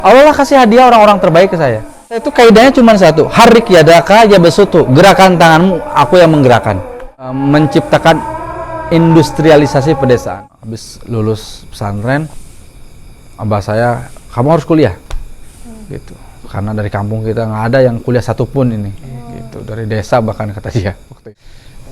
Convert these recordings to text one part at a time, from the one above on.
Allah lah kasih hadiah orang-orang terbaik ke saya. Itu kaidahnya cuma satu, harik yadaka ya besutu, gerakan tanganmu, aku yang menggerakkan. Menciptakan industrialisasi pedesaan. Habis lulus pesantren, abah saya, kamu harus kuliah, gitu. Karena dari kampung kita nggak ada yang kuliah satupun ini, gitu. Dari desa bahkan kata dia.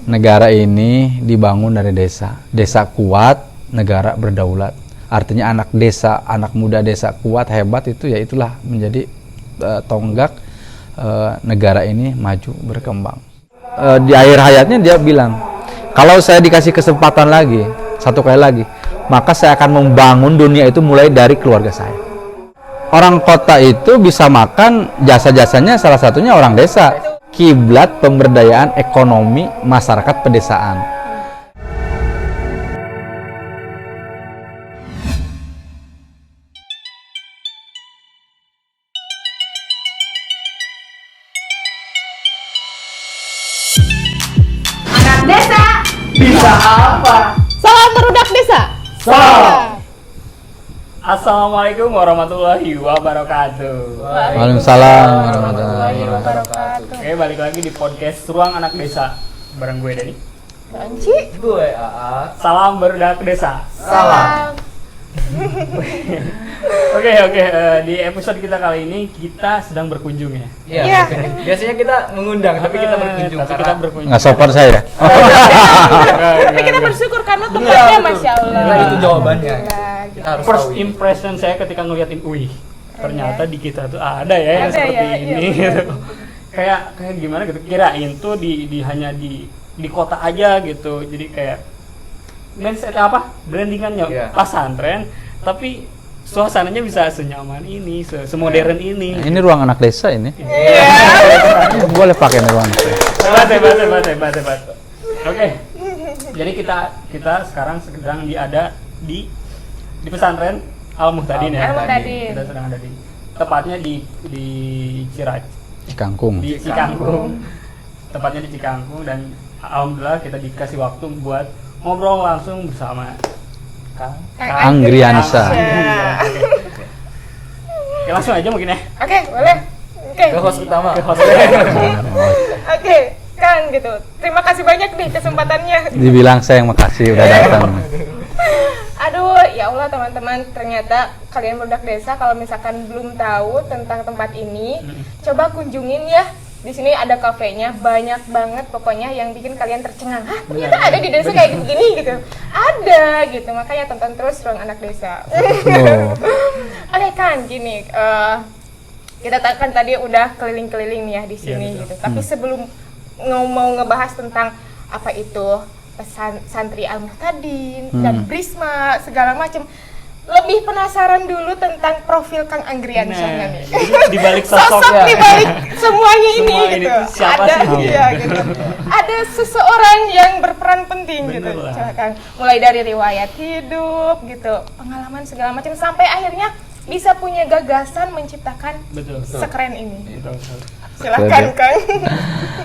Negara ini dibangun dari desa. Desa kuat, negara berdaulat. Artinya anak desa, anak muda desa kuat, hebat itu ya itulah menjadi tonggak negara ini maju berkembang. Di akhir hayatnya dia bilang, kalau saya dikasih kesempatan lagi, satu kali lagi, maka saya akan membangun dunia itu mulai dari keluarga saya. Orang kota itu bisa makan, jasa-jasanya salah satunya orang desa. Kiblat pemberdayaan ekonomi masyarakat pedesaan. Desa bisa apa? salam berudak desa. Salam. Assalamualaikum warahmatullahi wabarakatuh. Waalaikumsalam warahmatullahi wabarakatuh. Oke, balik lagi di podcast Ruang Anak Desa bareng gue Dani. Anci. Gue AA. Salam berudak desa. Salam. Oke, di episode kita kali ini kita sedang berkunjung ya. Iya. Biasanya kita mengundang, tapi kita berkunjung. Tapi kita berkunjung. Nggak sopan saya ya? Tapi kita bersyukur karena tempatnya Masya Allah. Nah, itu jawabannya. Kita harus First tahu. impression saya ketika ngeliatin wih, ternyata di kita tuh ada ya yang Ada seperti ya, ini iya. gitu. kayak gimana gitu, kirain tuh di hanya di kota aja gitu, jadi kayak brandingannya Iya. pesantren tapi suasananya bisa senyaman ini, semodern ini. Ini ruang anak desa ini. Iya. Boleh pakai nih ruang anak desa. Hebat. Oke. Jadi kita sekarang sedang ada di pesantren Al Muhtadin ya. Al Muhtadin. Kita sedang ada tepatnya di Cikangkung. di Cikangkung. Tepatnya di Cikangkung, dan alhamdulillah kita dikasih waktu buat ngobrol langsung bersama Kang Anggriansa. Oke, langsung aja mungkin ya. Oke, boleh. Oke. Ke host utama. Ke host. Oke, Kang gitu. Terima kasih banyak nih kesempatannya. Dibilang saya yang makasih udah datang. Aduh, ya Allah teman-teman, ternyata kalian budak desa kalau misalkan belum tahu tentang tempat ini, coba kunjungin ya. Di sini ada kafenya, banyak banget pokoknya yang bikin kalian tercengang. Hah, ternyata ada di desa kayak gini gitu. Ada gitu, makanya tonton terus Ruang Anak Desa. Oh. Oke kan, gini, kita kan tadi udah keliling-keliling nih ya di sini Iya, betul. gitu. Tapi sebelum mau ngebahas tentang apa itu santri Al Muhtadin dan Prisma segala macam, lebih penasaran dulu tentang profil Kang Anggriansyah nih. Di balik Sosok sosoknya. di balik semuanya ini Semua ini gitu. tuh siapa ada sih? iya, gitu. Ada seseorang yang berperan penting gitu. Bener lah. Silakan. Mulai dari riwayat hidup gitu, pengalaman segala macam sampai akhirnya bisa punya gagasan menciptakan Betul. sekeren ini. Betul. Silakan Kang.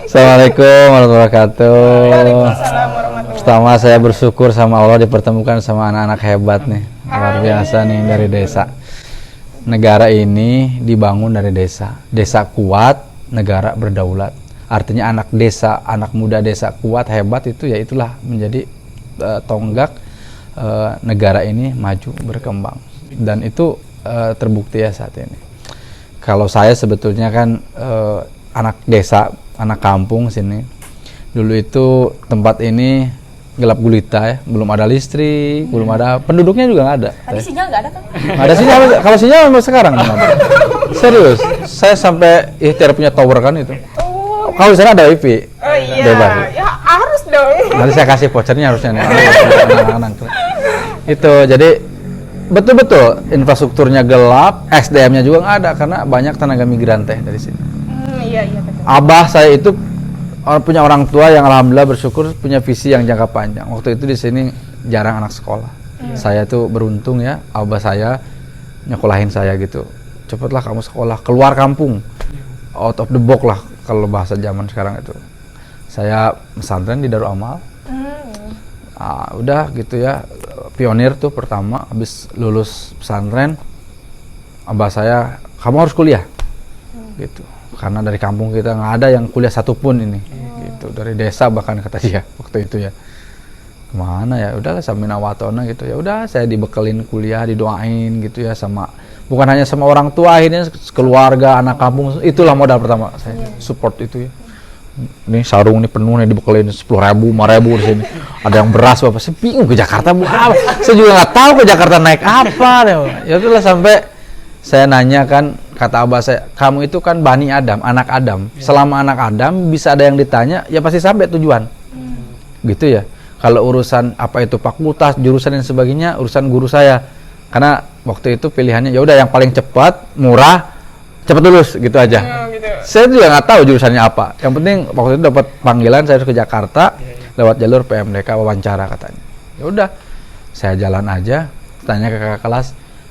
Assalamualaikum warahmatullahi wabarakatuh. Waalaikumsalam warahmatullahi. Pertama saya bersyukur sama Allah dipertemukan sama anak-anak hebat nih. Luar biasa nih dari desa. Negara ini dibangun dari desa. Desa kuat, negara berdaulat. Artinya anak desa, anak muda desa kuat, hebat itu ya itulah menjadi tonggak negara ini maju berkembang. Dan itu terbukti ya saat ini. Kalau saya sebetulnya kan anak desa, anak kampung sini. Dulu itu tempat ini gelap gulita ya, belum ada listrik, belum ada, penduduknya juga nggak ada. Tadi sinyal nggak ada kan? Nggak ada sinyal, kalau sinyal sampai sekarang nggak ada. Serius, saya sampai ikhtiar punya tower kan itu. Oh, Kalau di sana ada wifi, oh iya. bebas. Ya harus dong. Nanti saya kasih vouchernya harusnya nih. Anak-anak. Itu jadi betul-betul infrastrukturnya gelap, SDM-nya juga nggak ada karena banyak tenaga migran teh dari sini. Iya betul. Abah saya itu punya orang tua yang alhamdulillah bersyukur punya visi yang jangka panjang. Waktu itu di sini jarang anak sekolah. Saya tuh beruntung ya, abah saya nyekolahin saya gitu. Cepatlah kamu sekolah, keluar kampung, out of the box lah kalau bahasa zaman sekarang itu. Saya pesantren di Darul Amal. Udah gitu ya, pionir tuh pertama, habis lulus pesantren abah saya, kamu harus kuliah, gitu. Karena dari kampung kita nggak ada yang kuliah satupun ini, gitu. Dari desa bahkan kata dia waktu itu ya. Kemana ya? Udahlah sambil nawatona gitu. Ya udah, saya dibekelin kuliah, didoain gitu ya sama, bukan hanya sama orang tua, akhirnya keluarga, anak kampung. Itulah modal pertama saya, support itu ya. Ini sarung ini penuh nih, dibekelin 10.000, 5.000 di sini. Ada yang beras, bapak saya bingung ke Jakarta bu apa. Saya juga nggak tahu ke Jakarta naik apa. Ya itulah sampai saya nanya kan, kata abah saya, kamu itu kan Bani Adam, anak Adam. Selama anak Adam bisa ada yang ditanya, ya pasti sampai tujuan. Gitu ya. Kalau urusan apa itu fakultas, jurusan dan sebagainya, urusan guru saya. Karena waktu itu pilihannya ya udah yang paling cepat, murah, cepat lulus gitu aja. Gitu. Saya juga nggak tahu jurusannya apa. Yang penting waktu itu dapat panggilan saya harus ke Jakarta lewat jalur PMDK wawancara katanya. Ya udah, saya jalan aja, tanya ke kakak kelas,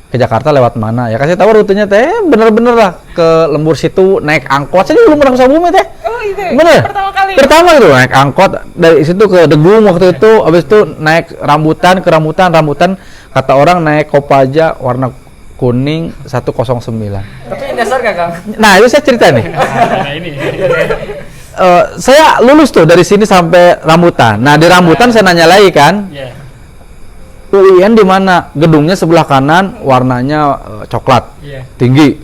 ke Jakarta lewat mana? Ya kasih tahu rutenya teh, bener-bener lah ke Lembur situ naik angkot. Saya belum pernah ke Sukabumi teh. Oh itu. Bener. Pertama kali. Pertama itu naik angkot dari situ ke Degung waktu itu, habis itu naik rambutan ke rambutan kata orang naik Kopaja warna kuning 109. Tapi nyasar nggak Kang? Nah itu saya cerita nih. Nah ini. Saya lulus tuh dari sini sampai rambutan. Nah di rambutan saya nanya lagi kan, Ya. UIN di mana? Gedungnya sebelah kanan, warnanya coklat, Iya. tinggi.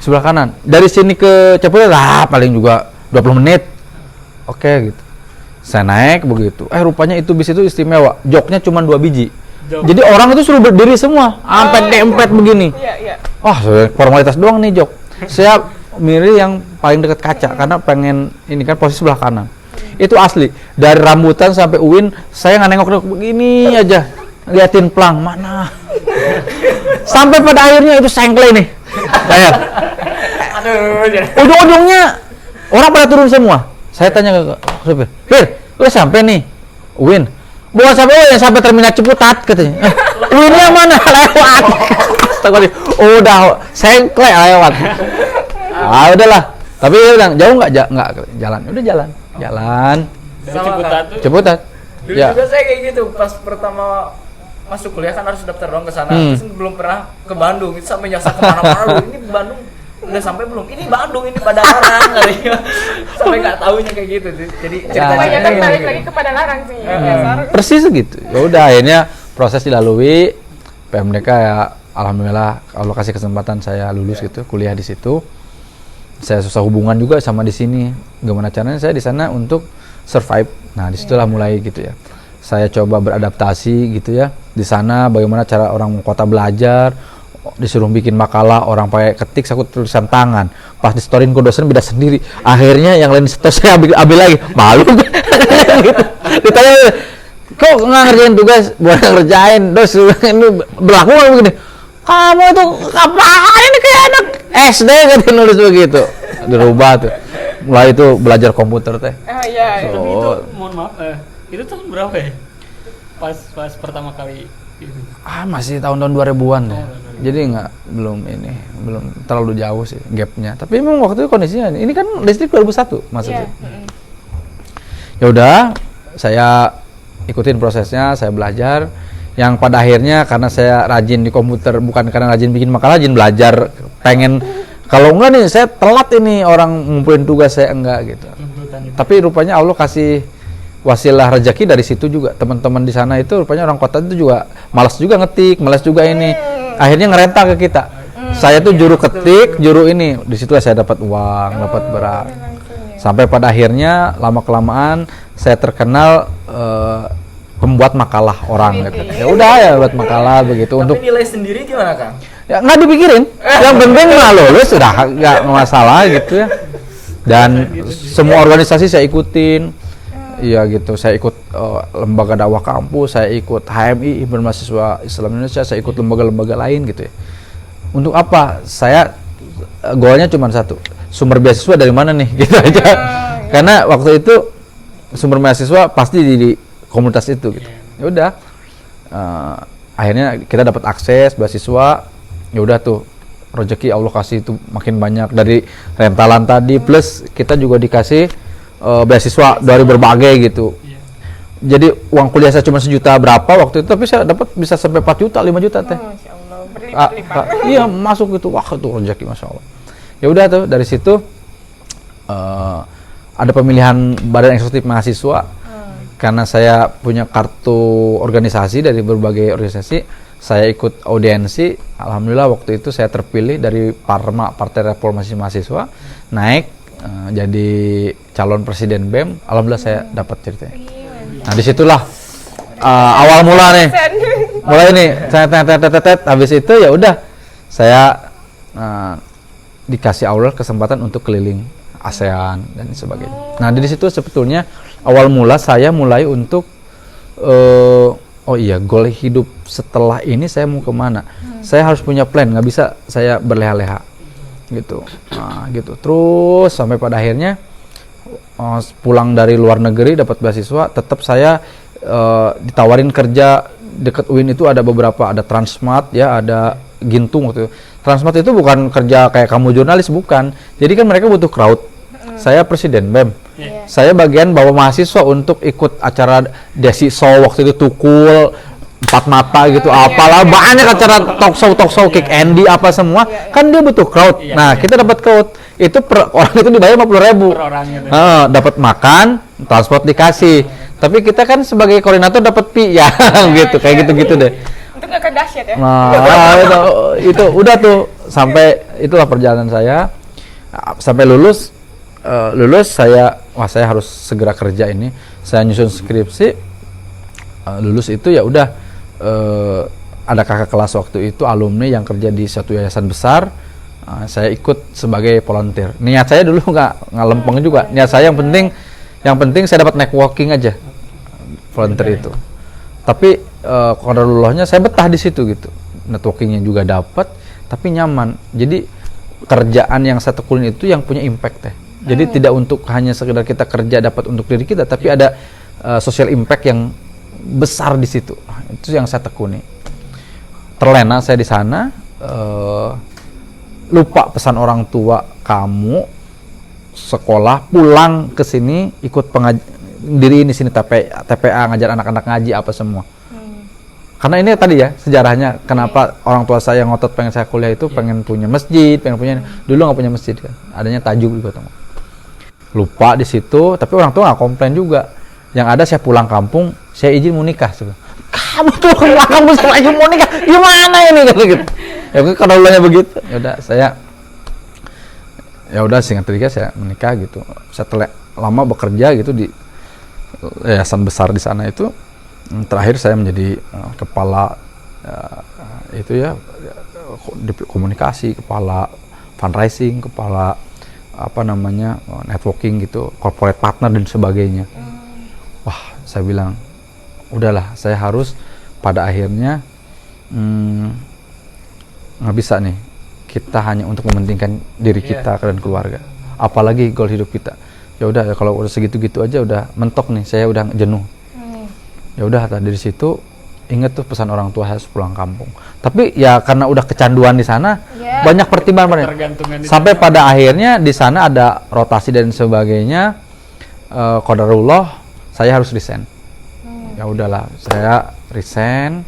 Sebelah kanan. Dari sini ke Ciputat lah paling juga 20 menit. Oke gitu. Saya naik begitu. Rupanya itu bis itu istimewa. Joknya cuma 2 biji. Jok. Jadi orang itu suruh berdiri semua, sampai dempet begini. Iya, iya. Wah, formalitas doang nih jok. Saya milih yang paling dekat kaca karena pengen ini kan posisi sebelah kanan. Itu asli. Dari rambutan sampai UIN saya nggak nengok begini aja, liatin plang mana. Sampai pada akhirnya itu sengkle nih. Bayar. Aduh. Ujung-ujungnya orang pada turun semua. Saya tanya ke supir, "Pir, udah sampai nih UIN?" Bukan sampai terminal Ciputat katanya. UIN yang mana? Lewat. Udah sengkle lewat. Ah udahlah. Tapi dia bilang jauh nggak jalan. Udah jalan. Dari Ciputat tuh. Ciputat. Dulu Ya. juga saya kayak gitu pas pertama masuk kuliah kan harus daftar doang ke sana. Terus belum pernah ke Bandung. Itu sampai nyasar kemana-mana. Ini Bandung udah sampai belum? Ini Bandung, ini Padalarang kali. Sampai nggak tahunya kayak gitu. Jadi ceritanya Banyak kayak tertarik gitu. lagi kepada larang sih. Dasar. Persis gitu. Ya udah akhirnya proses dilalui PMDK ya alhamdulillah Allah kasih kesempatan saya lulus gitu, kuliah di situ. Saya susah hubungan juga sama di sini. Gimana caranya saya di sana untuk survive. Nah, disitulah mulai gitu ya. Saya coba beradaptasi gitu ya. Di sana bagaimana cara orang kota belajar, disuruh bikin makalah, orang pakai ketik, saya tulisan tangan. Pas di storyin ke dosen beda sendiri. Akhirnya yang lain setor saya ambil lagi. Malu. Gitu. Ditanya, kok nggak ngerjain tugas? Buat ngerjain, dos ini berlaku nggak begini? Kamu itu apaan ini kayak anak SD kan nulis begitu. Dirubah tuh. Mulai itu belajar komputer teh. Oh iya. Tapi itu mohon maaf, itu tahun berapa ya? Pas pertama kali itu. Masih tahun-tahun 2000-an ya. Jadi belum terlalu jauh sih gapnya. Tapi memang waktu itu kondisinya ini kan listrik 2001 maksudnya. Ya udah, saya ikutin prosesnya, saya belajar. Yang pada akhirnya karena saya rajin di komputer, bukan karena rajin bikin makalah, rajin belajar, pengen kalau enggak nih saya telat ini orang ngumpulin tugas saya enggak gitu. Tapi rupanya Allah kasih wasilah rezeki dari situ juga. Teman-teman di sana itu rupanya orang kota itu juga malas juga ngetik, malas juga ini. Akhirnya ngerenta ke kita. Saya tuh juru ketik, juru ini. Di situ saya dapat uang, dapat berat. Sampai pada akhirnya lama kelamaan saya terkenal pembuat makalah orang gitu. Ya udah ya buat makalah begitu. Tapi untuk nilai sendiri gimana Kang? ya nggak dipikirin. Yang penting nggak lulus sudah nggak masalah gitu ya. Dan semua organisasi saya ikutin. Iya gitu, saya ikut lembaga dakwah kampus, saya ikut HMI, Himpunan Mahasiswa Islam Indonesia, saya ikut lembaga-lembaga lain gitu ya. Untuk apa? Saya goalnya cuma satu, sumber beasiswa dari mana nih, gitu aja. Karena waktu itu sumber beasiswa pasti di komunitas itu gitu. Ya udah, akhirnya kita dapat akses beasiswa. Ya udah tuh, rezeki Allah kasih itu makin banyak dari rentalan tadi, plus kita juga dikasih beasiswa dari berbagai gitu. Jadi uang kuliah saya cuma 1 juta berapa waktu itu, tapi saya dapat bisa sampai 4 juta, 5 juta teh. berlipat-lipat. Iya, masuk gitu, wah itu rezeki Masya Allah. Ya udah tuh dari situ ada pemilihan badan eksekutif mahasiswa. Karena saya punya kartu organisasi dari berbagai organisasi, saya ikut audiensi. Alhamdulillah waktu itu saya terpilih dari Parma, Partai Reformasi Mahasiswa, naik jadi calon presiden BEM. Alhamdulillah saya dapat ceritanya. Nah disitulah awal mula nih, mulai nih, habis itu ya udah saya dikasih Allah kesempatan untuk keliling ASEAN dan sebagainya. Nah di situ sebetulnya awal mula saya mulai untuk oh iya, goal hidup setelah ini saya mau kemana? Saya harus punya plan, nggak bisa saya berleha-leha gitu. Nah, gitu terus sampai pada akhirnya pulang dari luar negeri dapat beasiswa, tetap saya ditawarin kerja dekat UIN itu ada beberapa, ada Transmart ya, ada Gintung waktu itu. Transmart itu bukan kerja kayak kamu jurnalis, bukan. Jadi kan mereka butuh crowd. Saya presiden BEM. Saya bagian bawa mahasiswa untuk ikut acara Desi Show waktu itu, Tukul, Empat Mata gitu, apalah banyak acara talk show Kick Andy apa semua. Kan dia butuh crowd. Nah, kita dapat crowd. Itu per orang itu dibayar 50.000. Per orang gitu. Dapat makan, transport dikasih. Tapi kita kan sebagai koordinator dapat pi ya gitu, kayak gitu-gitu deh. Untuk nggak dahsyat ya. Nah, itu udah tuh sampai itulah perjalanan saya sampai lulus saya harus segera kerja ini. Saya nyusun skripsi, lulus itu ya udah ada kakak kelas waktu itu alumni yang kerja di suatu yayasan besar. Saya ikut sebagai volunteer. Niat saya dulu nggak lempeng juga. Niat saya yang penting saya dapat networking aja, volunteer itu. Tapi qadarullohnya saya betah di situ gitu. Networkingnya juga dapat, tapi nyaman. Jadi kerjaan yang saya tekunin itu yang punya impact teh. Jadi tidak untuk hanya sekedar kita kerja dapat untuk diri kita, tapi ada social impact yang besar di situ. Itu yang saya tekuni. Terlena saya di sana, lupa pesan orang tua, kamu sekolah pulang ke sini ikut diri di sini TPA ngajar anak-anak ngaji apa semua. Karena ini tadi ya sejarahnya kenapa orang tua saya ngotot pengen saya kuliah itu pengen punya masjid, pengen punya dulu nggak punya masjid kan, adanya tajuk di Kota. Lupa di situ, tapi orang tua nggak komplain juga. Yang ada saya pulang kampung, saya izin mau nikah. Kamu tuh pulang kampung setelah izin mau nikah, gimana ini gitu. Ya kalau ulangnya begitu, ya udah singkat cerita saya menikah gitu. Setelah lama bekerja gitu di yayasan besar di sana itu, terakhir saya menjadi kepala itu ya komunikasi, kepala fundraising, kepala networking gitu, corporate partner dan sebagainya. Wah, saya bilang udahlah, saya harus pada akhirnya nggak bisa nih kita hanya untuk mementingkan diri kita dan keluarga, apalagi goal hidup kita. Ya udah ya, kalau udah segitu-gitu aja udah mentok nih, saya udah jenuh. Ya udah dari situ inget tuh pesan orang tua harus pulang kampung. Tapi ya karena udah kecanduan di sana, banyak pertimbangan. Sampai pada akhirnya di sana ada rotasi dan sebagainya. Qadarullah saya harus resign. Ya udahlah, saya resign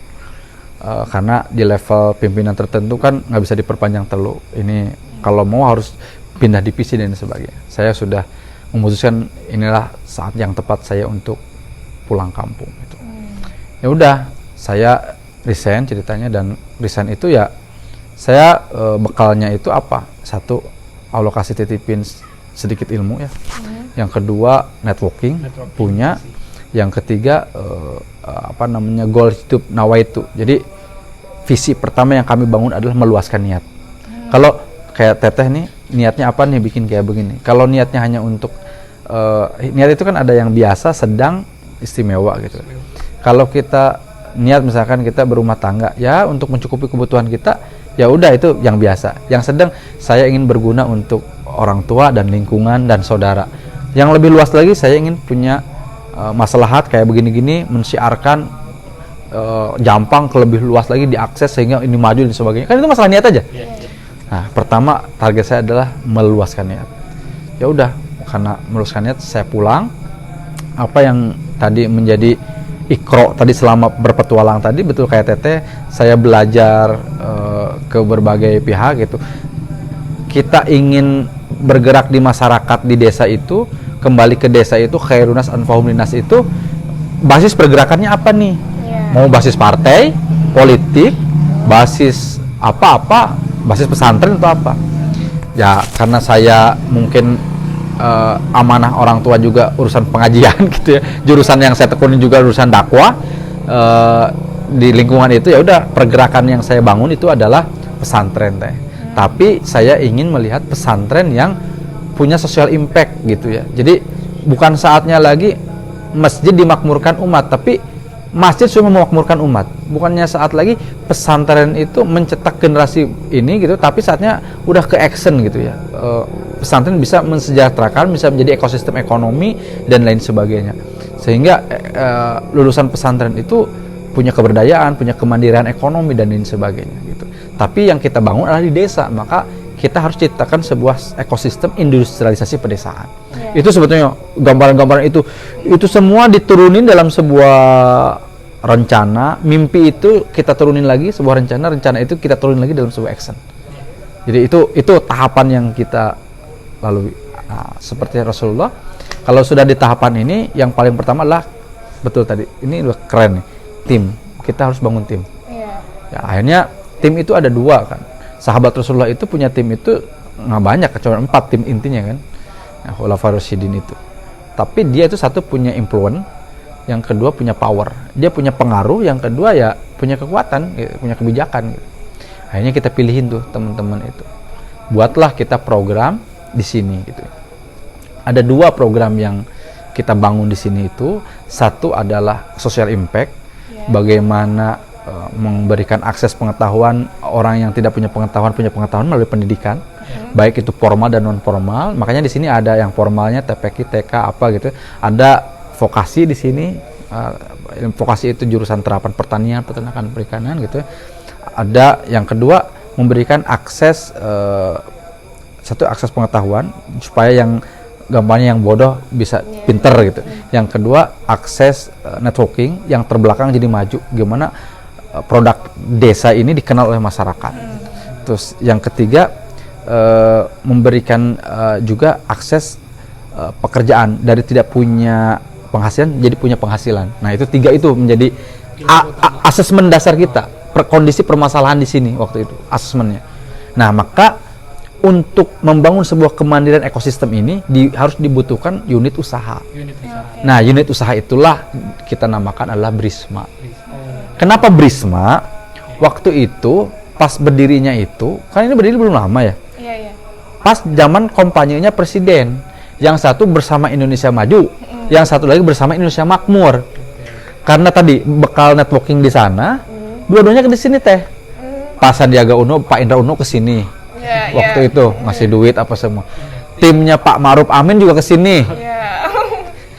karena di level pimpinan tertentu kan nggak bisa diperpanjang terlalu. Ini kalau mau harus pindah divisi dan sebagainya. Saya sudah memutuskan inilah saat yang tepat saya untuk pulang kampung. Gitu. Ya udah, saya resign ceritanya, dan resign itu ya saya bekalnya itu apa? Satu, Allah kasih titipin sedikit ilmu ya. Yang kedua networking punya. Yang ketiga goal hidup nawaitu. Jadi visi pertama yang kami bangun adalah meluaskan niat. Kalau kayak Teteh nih niatnya apa nih bikin kayak begini. Kalau niatnya hanya untuk niat itu kan ada yang biasa, sedang, istimewa gitu. Kalau kita niat misalkan kita berumah tangga ya untuk mencukupi kebutuhan kita, ya udah itu yang biasa. Yang sedang saya ingin berguna untuk orang tua dan lingkungan dan saudara. Yang lebih luas lagi saya ingin punya maslahat kayak begini-gini, mensiarkan Jampang ke lebih luas lagi diakses sehingga ini maju dan sebagainya. Kan itu masalah niat aja. Nah, pertama target saya adalah meluaskan niat. Ya udah, karena meluaskan niat saya pulang. Apa yang tadi menjadi ikro tadi selama berpetualang tadi, betul kayak Teteh, saya belajar ke berbagai pihak gitu. Kita ingin bergerak di masyarakat di desa itu, kembali ke desa itu, khairunas anfa'uhum linnas itu, basis pergerakannya apa nih? Mau basis partai, politik, basis apa-apa, basis pesantren atau apa? Ya karena saya mungkin amanah orang tua juga urusan pengajian gitu ya, jurusan yang saya tekuni juga urusan dakwah, di lingkungan itu ya udah pergerakan yang saya bangun itu adalah pesantren teh. Tapi saya ingin melihat pesantren yang punya social impact gitu ya. Jadi bukan saatnya lagi masjid dimakmurkan umat, tapi masjid sudah memakmurkan umat. Bukannya saat lagi pesantren itu mencetak generasi ini gitu, tapi saatnya udah ke action gitu ya. Pesantren bisa mensejahterakan, bisa menjadi ekosistem ekonomi dan lain sebagainya. Sehingga lulusan pesantren itu punya keberdayaan, punya kemandirian ekonomi dan lain sebagainya gitu. Tapi yang kita bangun adalah di desa, maka kita harus ciptakan sebuah ekosistem industrialisasi pedesaan. Itu sebetulnya gambaran-gambaran itu semua diturunin dalam sebuah rencana. Mimpi itu kita turunin lagi sebuah rencana itu kita turunin lagi dalam sebuah action. Jadi itu tahapan yang kita lalui. Nah, seperti Rasulullah, kalau sudah di tahapan ini, yang paling pertama adalah betul tadi. Ini udah keren nih, tim. Kita harus bangun tim. Ya, akhirnya tim itu ada 2 kan. Sahabat Rasulullah itu punya tim itu nggak banyak, cuma 4 tim intinya kan. Nah, Khulafaur Rasyidin itu. Tapi dia itu satu punya influence, yang kedua punya power. Dia punya pengaruh, yang kedua ya punya kekuatan, punya kebijakan gitu. Akhirnya kita pilihin tuh teman-teman itu. Buatlah kita program di sini gitu. Ada 2 program yang kita bangun di sini itu. Satu adalah social impact. Bagaimana memberikan akses pengetahuan orang yang tidak punya pengetahuan melalui pendidikan, baik itu formal dan non formal. Makanya di sini ada yang formalnya TPQ, TK apa gitu. Ada vokasi di sini. Vokasi itu jurusan terapan pertanian, peternakan, perikanan gitu. Ada yang kedua memberikan akses satu akses pengetahuan supaya yang gambarnya yang bodoh bisa pinter gitu. Yang kedua akses networking yang terbelakang jadi maju. Gimana produk desa ini dikenal oleh masyarakat. Terus yang ketiga memberikan juga akses pekerjaan dari tidak punya penghasilan jadi punya penghasilan. Nah itu 3 itu menjadi asesmen dasar kita, kondisi permasalahan di sini waktu itu asesmennya. Nah maka untuk membangun sebuah kemandirian ekosistem ini harus dibutuhkan unit usaha. Nah unit usaha itulah kita namakan adalah Brisma. Kenapa Brisma? Waktu itu pas berdirinya itu, kan ini berdiri belum lama ya. Pas zaman kampanyenya presiden, yang satu bersama Indonesia Maju, yang satu lagi bersama Indonesia Makmur. Karena tadi bekal networking di sana, dua-duanya ke sini teh. Pak Sandiaga Uno, Pak Indra Uno ke sini. Waktu itu ngasih duit apa semua. Timnya Pak Ma'ruf Amin juga ke sini.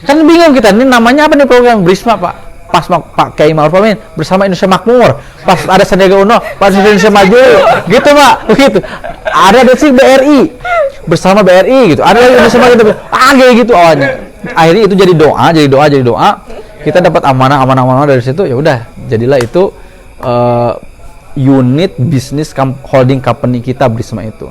Kan bingung kita, ini namanya apa nih program Brisma, Pak? Pas Pak Kiai Ma'ruf Amin bersama Indonesia Makmur, pas ada Sandiaga Uno, pas Indonesia Maju, gitu Pak, begitu. Ada sih BRI bersama BRI gitu, ada Indonesia Maju gitu, kayak gitu awalnya. Akhirnya itu jadi doa. Kita dapat amanah dari situ, ya udah, jadilah itu unit bisnis holding company kita Brisma itu.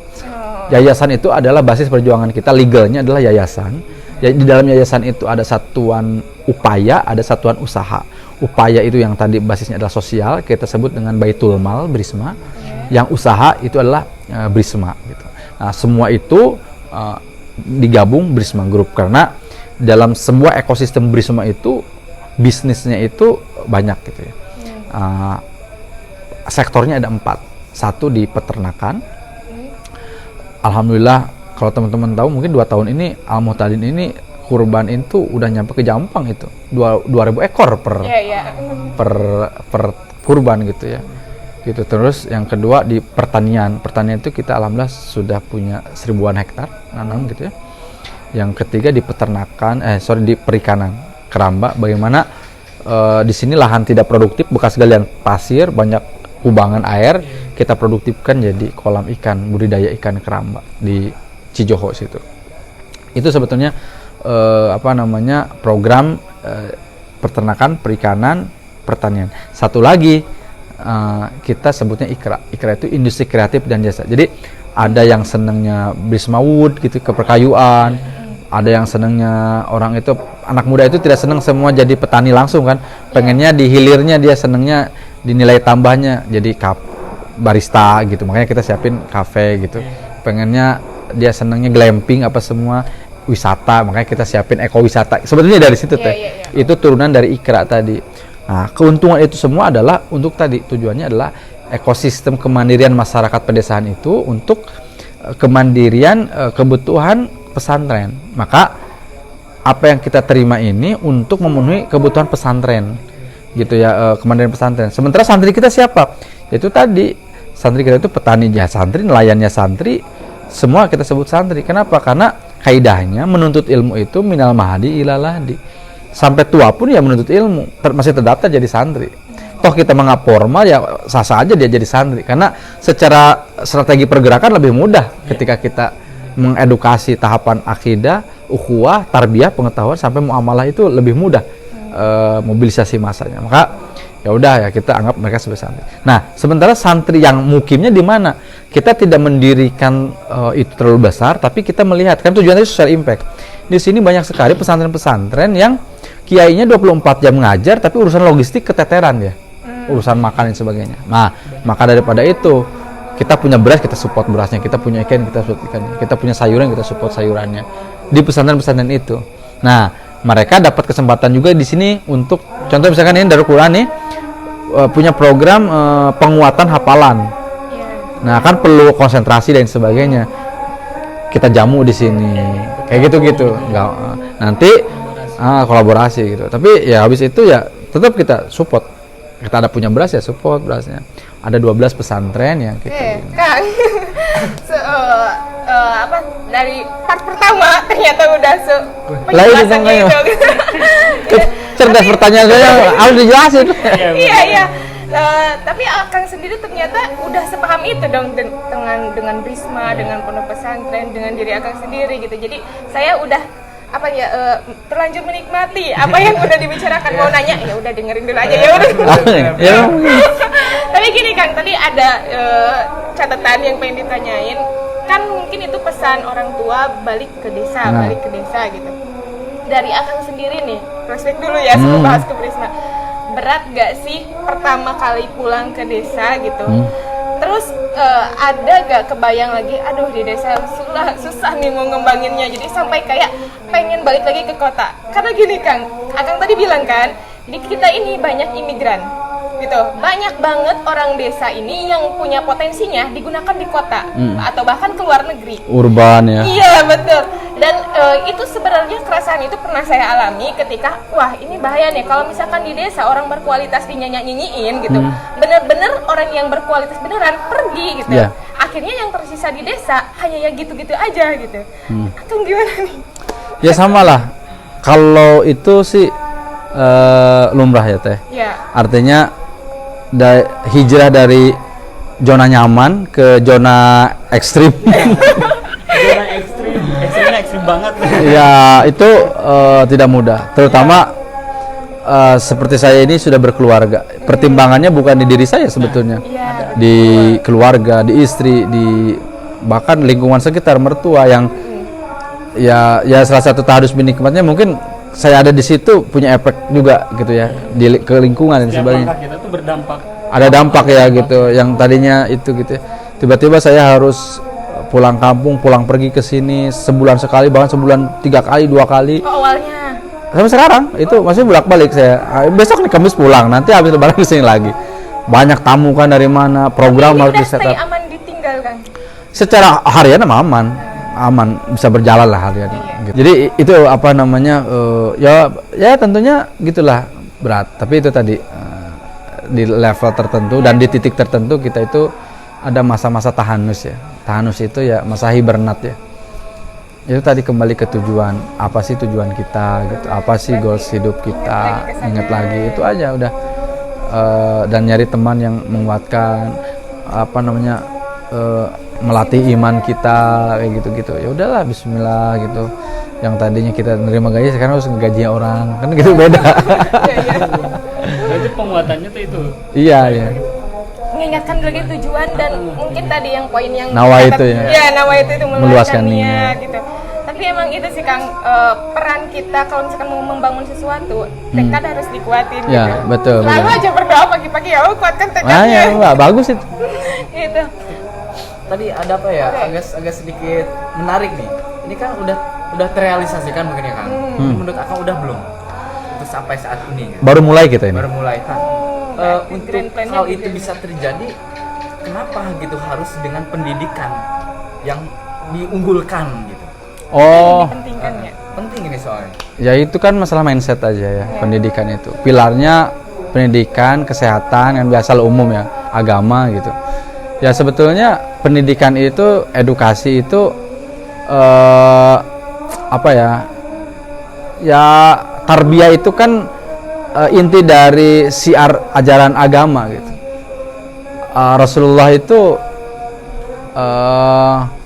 Yayasan itu adalah basis perjuangan kita, legalnya adalah yayasan. Di dalam yayasan itu ada satuan upaya, ada satuan usaha. Upaya itu yang tadi basisnya adalah sosial, kita sebut dengan Baitul Mal Brisma. Yang usaha itu adalah Brisma gitu. Nah, semua itu digabung Brisma Group karena dalam sebuah ekosistem Brisma itu bisnisnya itu banyak gitu ya. Sektornya ada 4. Satu di peternakan. Alhamdulillah kalau teman-teman tahu mungkin 2 tahun ini Al-Muhtadin ini kurban itu udah nyampe ke Jampang itu 2.000 ekor per kurban gitu ya. Gitu. Terus yang kedua di pertanian itu kita alhamdulillah sudah punya 1000-an hektar nanam gitu ya. Yang ketiga di peternakan di perikanan keramba, bagaimana di sini lahan tidak produktif bekas galian pasir, banyak kubangan air, kita produktifkan jadi kolam ikan, budidaya ikan keramba di Cijoho situ. Itu sebetulnya program peternakan, perikanan, pertanian. Satu lagi kita sebutnya Ikra. Ikra itu industri kreatif dan jasa. Jadi ada yang senangnya Bisma Wood gitu, keperkayuan. Ada yang senangnya orang itu, anak muda itu tidak senang semua jadi petani langsung kan. Pengennya di hilirnya dia senangnya dinilai tambahnya jadi barista gitu. Makanya kita siapin kafe gitu. Pengennya dia senangnya glamping apa semua wisata, makanya kita siapin ekowisata. Sebetulnya dari situ teh. Itu turunan dari Ikra tadi. Nah, keuntungan itu semua adalah untuk tadi tujuannya adalah ekosistem kemandirian masyarakat pedesaan itu untuk kemandirian kebutuhan pesantren. Maka apa yang kita terima ini untuk memenuhi kebutuhan pesantren gitu ya, kemandirian pesantren. Sementara santri kita siapa? Yaitu tadi santri kita itu petani santri, nelayannya santri, semua kita sebut santri. Kenapa? Karena kaidahnya menuntut ilmu itu minal mahdi ilal lahdi. Sampai tua pun ya menuntut ilmu, masih terdaftar jadi santri. Toh kita menganggap formal ya sah-sah aja dia jadi santri, karena secara strategi pergerakan lebih mudah ketika kita mengedukasi tahapan akidah, ukhuwah, tarbiyah, pengetahuan sampai muamalah itu lebih mudah mobilisasi masanya. Maka ya udah ya kita anggap mereka sebagai santri. Nah, sementara santri yang mukimnya di mana? Kita tidak mendirikan itu terlalu besar, tapi kita melihat kan tujuannya social impact. Di sini banyak sekali pesantren-pesantren yang kiainya 24 jam ngajar, tapi urusan logistik keteteran ya, urusan makan dan sebagainya. Nah, maka daripada itu kita punya beras, kita support berasnya, kita punya ikan, kita support ikannya, kita punya sayuran, kita support sayurannya di pesantren-pesantren itu. Nah, mereka dapat kesempatan juga di sini untuk contoh misalkan ini Darul Quran nih punya program penguatan hafalan. Nah, kan perlu konsentrasi dan sebagainya. Kita jamu di sini. Kayak gitu-gitu. Enggak nanti kolaborasi gitu. Tapi ya habis itu ya tetap kita support. Kita ada punya beras ya support berasnya. Ada 12 pesantren yang kita Kang. Dari part pertama ternyata udah penjelasan gitu. Cerdas pertanyaan saya harus dijelasin. Iya. Tapi Akang sendiri ternyata udah sepaham itu dong dengan Bisma, dengan pondok pesantren, dengan diri Akang sendiri gitu. Jadi saya udah terlanjur menikmati apa yang udah dibicarakan. Mau nanya ya udah dengerin dulu aja ya udah. Tapi gini Kang, tadi ada catatan yang pengen ditanyain. Kan mungkin itu pesan orang tua balik ke desa gitu. Dari Akang sendiri nih, flashback dulu ya sebelum bahas ke Prisma. Berat gak sih pertama kali pulang ke desa gitu? Terus ada gak kebayang lagi, aduh di desa susah nih mau ngembanginnya, jadi sampai kayak pengen balik lagi ke kota? Karena gini Kang, Akang tadi bilang kan, jadi kita ini banyak imigran gitu, banyak banget orang desa ini yang punya potensinya digunakan di kota atau bahkan ke luar negeri, urban ya. Iya betul. Dan itu sebenarnya keresahan itu pernah saya alami ketika wah ini bahaya nih kalau misalkan di desa orang berkualitas dinyanyiin gitu, bener-bener orang yang berkualitas beneran pergi gitu. Akhirnya yang tersisa di desa hanya yang gitu-gitu aja gitu. Atau gimana nih? Ya sama lah, kalau itu sih lumrah ya teh. Artinya hijrah dari zona nyaman ke zona ekstrim. Zona ekstrim banget. Ya itu tidak mudah, terutama seperti saya ini sudah berkeluarga. Pertimbangannya bukan di diri saya sebetulnya, di keluarga, di istri, di bahkan lingkungan sekitar, mertua yang ya salah satu tahdus bin nikmatnya mungkin saya ada di situ punya efek juga gitu ya di ke lingkungan dan sebagainya. Kita tuh berdampak. Ada dampak ya gitu, yang tadinya itu gitu. Tiba-tiba saya harus pulang kampung, pulang pergi ke sini sebulan sekali, bahkan sebulan 3 kali, 2 kali. Awalnya. Sampai sekarang itu masih bolak-balik saya. Besok nih Kamis pulang, nanti habis lebaran ke sini lagi. Banyak tamu kan dari mana, program harus di setup. Stay aman ditinggalkan. Secara harian aman bisa berjalan lah harian. Gitu. Jadi itu apa namanya ya tentunya gitulah berat, tapi itu tadi di level tertentu dan di titik tertentu kita itu ada masa-masa tahanus ya. Tahanus itu ya masa hibernat ya. Itu tadi kembali ke tujuan, apa sih tujuan kita gitu, apa sih goals hidup kita, ingat lagi itu aja udah. Dan nyari teman yang menguatkan melatih iman kita kayak gitu-gitu. Ya udahlah bismillah gitu. Yang tadinya kita nerima gaji sekarang harus ngegaji orang. Kan gitu beda. Berarti penguatannya tuh itu. Iya. mengingatkan lagi tujuan dan mungkin tadi yang poin yang Nawa kata- itu ya. ya nawa itu Meluaskan meluaskan niat. niat gitu. Tapi emang itu sih Kang, peran kita kalau misalkan mau membangun sesuatu, tekad harus dikuatin Ya, gitu. betul, Selalu betul. aja berdoa pagi-pagi, ya Allah kuatkan Ah tekadnya. ya, Mbak, bagus itu. Gitu. Tadi ada apa ya? Agak sedikit menarik nih. Ini kan udah terrealisasikan mungkin ya Kang. Ini menurut Akang udah belum? Untuk sampai saat ini ya. Baru mulai kita ini. Baru mulai. Nah, berarti untuk grand plan-nya hal gitu itu ya. bisa terjadi, kenapa gitu harus dengan pendidikan yang diunggulkan gitu? Oh, Pentingkan ya. Penting ini soalnya. ya itu kan masalah mindset aja ya, pendidikan itu. Pilarnya pendidikan, kesehatan, yang biasa umum ya, agama gitu. Ya sebetulnya pendidikan itu, edukasi itu apa ya? Ya tarbiyah itu kan inti dari siar ajaran agama gitu. Rasulullah itu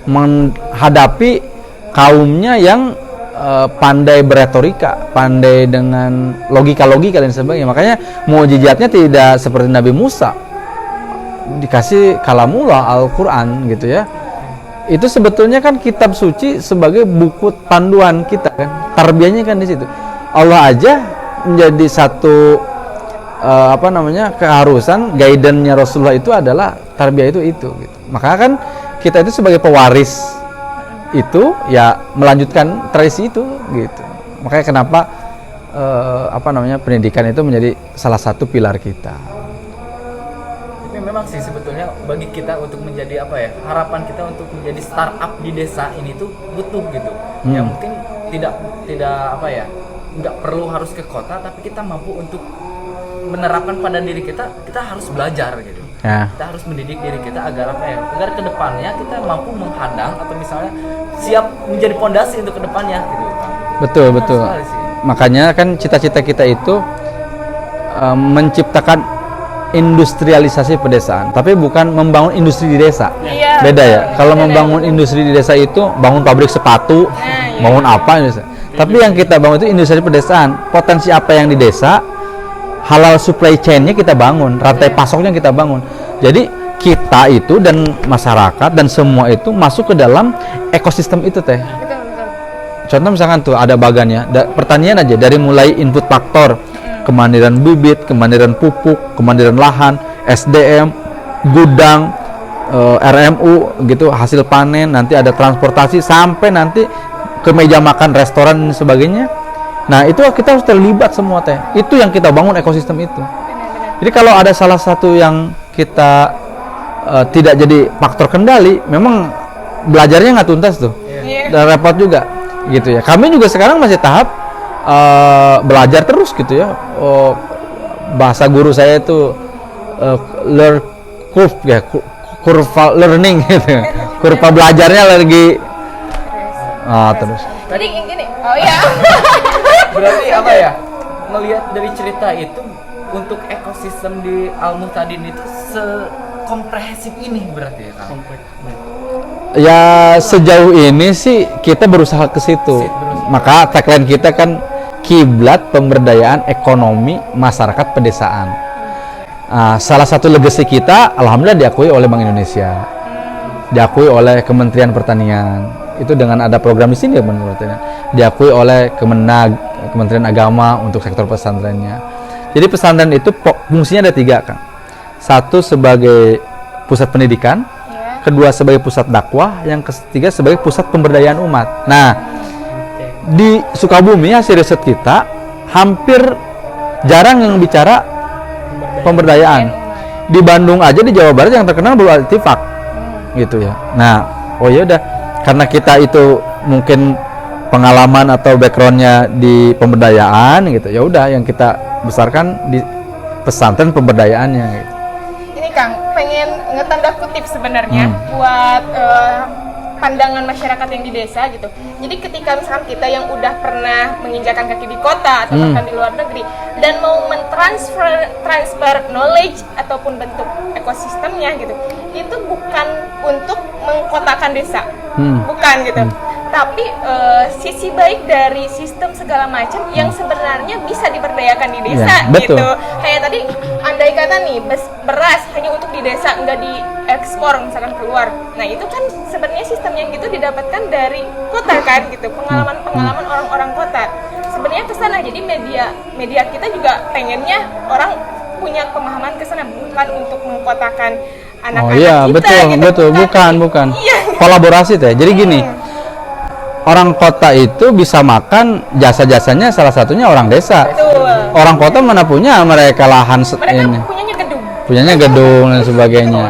menghadapi kaumnya yang pandai beretorika, pandai dengan logika-logika dan sebagainya. Makanya mukjizatnya tidak seperti Nabi Musa, dikasih kalamullah Al-Quran gitu ya. Itu sebetulnya kan kitab suci sebagai buku panduan kita kan, tarbiyahnya kan di situ. Allah aja menjadi satu keharusan, guidance-nya Rasulullah itu adalah tarbiyah itu gitu. Maka kan kita itu sebagai pewaris itu ya melanjutkan tradisi itu gitu. Makanya kenapa pendidikan itu menjadi salah satu pilar kita. Tapi memang sih sebetulnya bagi kita untuk menjadi harapan kita untuk menjadi startup di desa ini tuh butuh gitu. Ya mungkin tidak nggak perlu harus ke kota, tapi kita mampu untuk menerapkan pada diri kita harus belajar gitu. Ya. Kita harus mendidik diri kita agar agar kedepannya kita mampu menghadang atau misalnya siap menjadi pondasi untuk kedepannya gitu. Betul. sekali sih. Makanya kan cita-cita kita itu menciptakan industrialisasi pedesaan, tapi bukan membangun industri di desa. Iya, Beda ya. betul. Kalau Beda. membangun industri di desa itu bangun pabrik sepatu, iya. bangun apa gitu. Tapi yang kita bangun itu industri pedesaan. Potensi apa yang di desa, halal supply chain-nya kita bangun, rantai pasoknya kita bangun. Jadi kita itu dan masyarakat dan semua itu masuk ke dalam ekosistem itu teh. Betul. Contoh misalkan tuh ada bagannya, pertanian aja dari mulai input faktor, kemandirian bibit, kemandirian pupuk, kemandirian lahan, SDM, gudang, RMU gitu, hasil panen, nanti ada transportasi sampai nanti ke meja makan restoran dan sebagainya. Nah, itu kita harus terlibat semua teh. Itu yang kita bangun ekosistem itu. Jadi kalau ada salah satu yang kita tidak jadi faktor kendali, memang belajarnya nggak tuntas tuh. Iya. Dan repot juga gitu ya. Kami juga sekarang masih tahap belajar terus gitu ya. Bahasa guru saya itu learn curve ya, kurva learning gitu. Kurva belajarnya lagi terus. Jadi gini, oh ya. Berarti melihat dari cerita itu untuk ekosistem di Al-Muhtadin itu sekomprehensif ini berarti ya Kang? Ya sejauh ini sih kita berusaha ke situ. Maka tagline kita kan kiblat pemberdayaan ekonomi masyarakat pedesaan. Salah satu legacy kita alhamdulillah diakui oleh Bank Indonesia. Diakui oleh Kementerian Pertanian. Itu dengan ada program di sini menurutnya. Diakui oleh Kemenag, Kementerian Agama untuk sektor pesantrennya. Jadi pesantren itu fungsinya ada 3 Kang. Satu sebagai pusat pendidikan, kedua sebagai pusat dakwah, yang ketiga sebagai pusat pemberdayaan umat. Nah, di Sukabumi hasil riset kita hampir jarang yang bicara pemberdayaan. Di Bandung aja, di Jawa Barat yang terkenal baru Al-Ittifaq gitu ya. Nah, ya udah karena kita itu mungkin pengalaman atau backgroundnya di pemberdayaan gitu, ya udah yang kita besarkan di pesantren pemberdayaannya gitu. Ini Kang, pengen ngetanda kutip sebenarnya buat pandangan masyarakat yang di desa gitu. Jadi ketika misalkan kita yang udah pernah menginjakan kaki di kota atau bahkan di luar negeri dan mau transfer knowledge ataupun bentuk ekosistemnya gitu, itu bukan untuk mengkotakan desa, bukan gitu. tapi sisi baik dari sistem segala macam yang sebenarnya bisa diberdayakan di desa Ya, betul. gitu. Kayak tadi andai kata nih beras hanya untuk di desa, nggak diekspor misalkan keluar. Nah itu kan sebenarnya sistem yang gitu didapatkan dari kota kan gitu, pengalaman orang-orang kota. Sebenarnya kesana, jadi media kita juga pengennya orang punya pemahaman kesana, bukan untuk mengkotakan anak-anak Oh iya, kita betul, gitu. betul, bukan. Iya. Kolaborasi teh. Jadi gini, orang kota itu bisa makan jasa-jasanya salah satunya orang desa. Betul. Orang kota mana punya mereka lahan Mereka ini, punyanya gedung. dan sebagainya.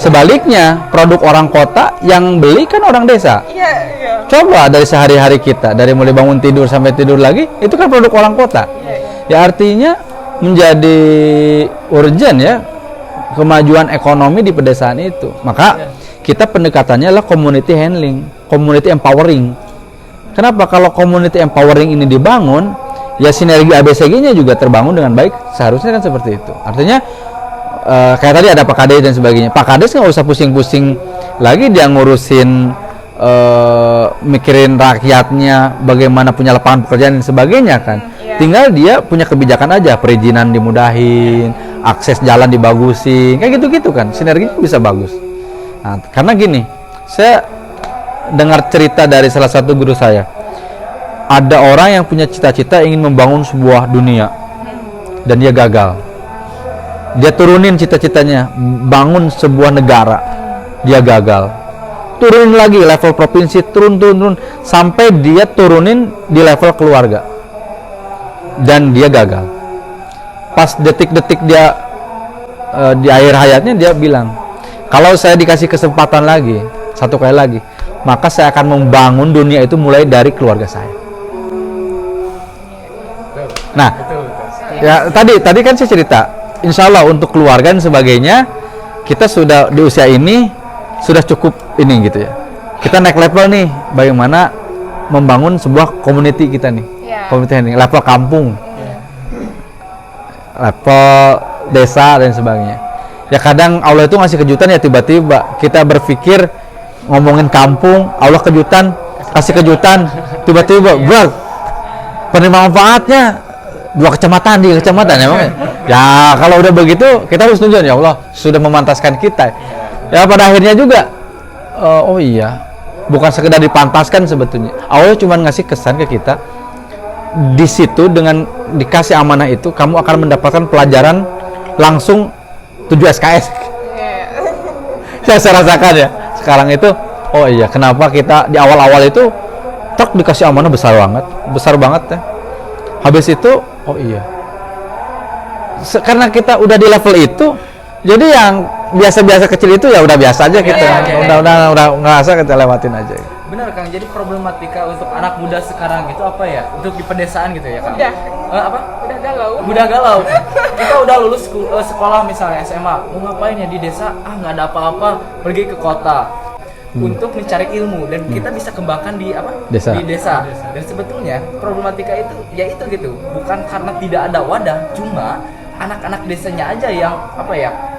Sebaliknya, produk orang kota yang beli kan orang desa. Iya, iya. Coba dari sehari-hari kita, dari mulai bangun tidur sampai tidur lagi, itu kan produk orang kota. Iya, iya. Ya artinya menjadi urgent ya kemajuan ekonomi di pedesaan itu. Maka kita pendekatannya adalah community handling, community empowering. Kenapa? Kalau community empowering ini dibangun, ya sinergi ABCG-nya juga terbangun dengan baik. Seharusnya kan seperti itu. Artinya kayak tadi ada Pak Kades dan sebagainya. Pak Kades nggak usah pusing-pusing lagi dia ngurusin mikirin rakyatnya, bagaimana punya lapangan pekerjaan dan sebagainya kan. Iya. Tinggal dia punya kebijakan aja, perizinan dimudahin, akses jalan dibagusin, kayak gitu-gitu kan. Sinerginya bisa bagus. Nah, karena gini, saya dengar cerita dari salah satu guru saya. Ada orang yang punya cita-cita ingin membangun sebuah dunia dan dia gagal. Dia turunin cita-citanya, bangun sebuah negara, dia gagal. Turunin lagi level provinsi, turun sampai dia turunin di level keluarga dan dia gagal. Pas detik-detik dia di akhir hayatnya dia bilang, kalau saya dikasih kesempatan lagi satu kali lagi, maka saya akan membangun dunia itu mulai dari keluarga saya. Nah, ya tadi kan saya cerita, insya Allah untuk keluarga dan sebagainya kita sudah di usia ini sudah cukup ini gitu ya. Kita naik level nih, bagaimana membangun sebuah community kita nih, community ini level kampung, level desa dan sebagainya. Ya kadang Allah itu ngasih kejutan ya, tiba-tiba kita berpikir ngomongin kampung, Allah kejutan, kasih kejutan, tiba-tiba bro, penerima manfaatnya 2 kecamatan di kecamatan ya, ya kalau udah begitu kita harus tunjukkan ya Allah sudah memantaskan kita. Ya pada akhirnya juga oh iya, bukan sekedar dipantaskan sebetulnya. Allah cuma ngasih kesan ke kita. Di situ dengan dikasih amanah itu kamu akan mendapatkan pelajaran langsung 7 SKS. Saya rasakan ya. Sekarang itu oh iya, kenapa kita di awal-awal itu truk dikasih amanah besar banget ya. Habis itu oh iya. Karena kita udah di level itu, jadi yang biasa-biasa kecil itu ya udah biasa aja kita, udah ngerasa kita lewatin aja. Benar Kang, jadi problematika untuk anak muda sekarang itu apa ya? Untuk di pedesaan gitu ya Kang? Apa? Udah galau. Kita udah lulus sekolah misalnya SMA, mau ngapain ya di desa? Nggak ada apa-apa, pergi ke kota untuk mencari ilmu dan kita bisa kembangkan di Desa. Di desa. Dan sebetulnya problematika itu ya itu gitu, bukan karena tidak ada wadah, cuma anak-anak desanya aja yang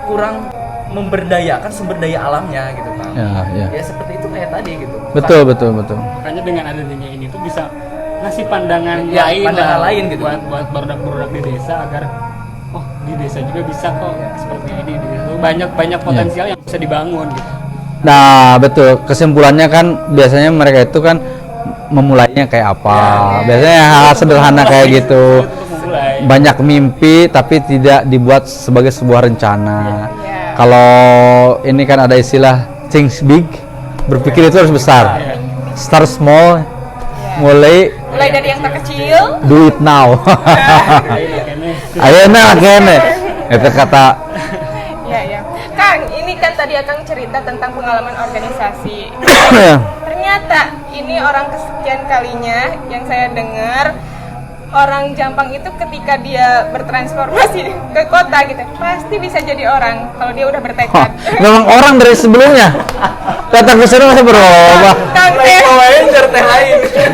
kurang memberdayakan sumber daya alamnya gitu kan. Ya seperti itu kayak tadi gitu. Betul. Makanya dengan adanya ini tuh bisa ngasih pandangan lain gitu buat barudak-barudak di desa agar di desa juga bisa kok seperti ini di desa. Banyak potensial yang bisa dibangun gitu. Nah betul, kesimpulannya kan biasanya mereka itu kan memulainya kayak apa, biasanya hal sederhana kayak gitu, banyak mimpi tapi tidak dibuat sebagai sebuah rencana. Kalau ini kan ada istilah think big, berpikir itu harus besar, start small, mulai dari yang terkecil, do it now. Ayo kene itu kata. Ya. Kang, ini kan tadi Akang cerita tentang pengalaman organisasi. Ternyata ini orang kesekian kalinya yang saya dengar orang Jampang itu ketika dia bertransformasi ke kota gitu pasti bisa jadi orang kalau dia udah bertekad. Memang orang dari sebelumnya datang ke sini masih berubah. Kang,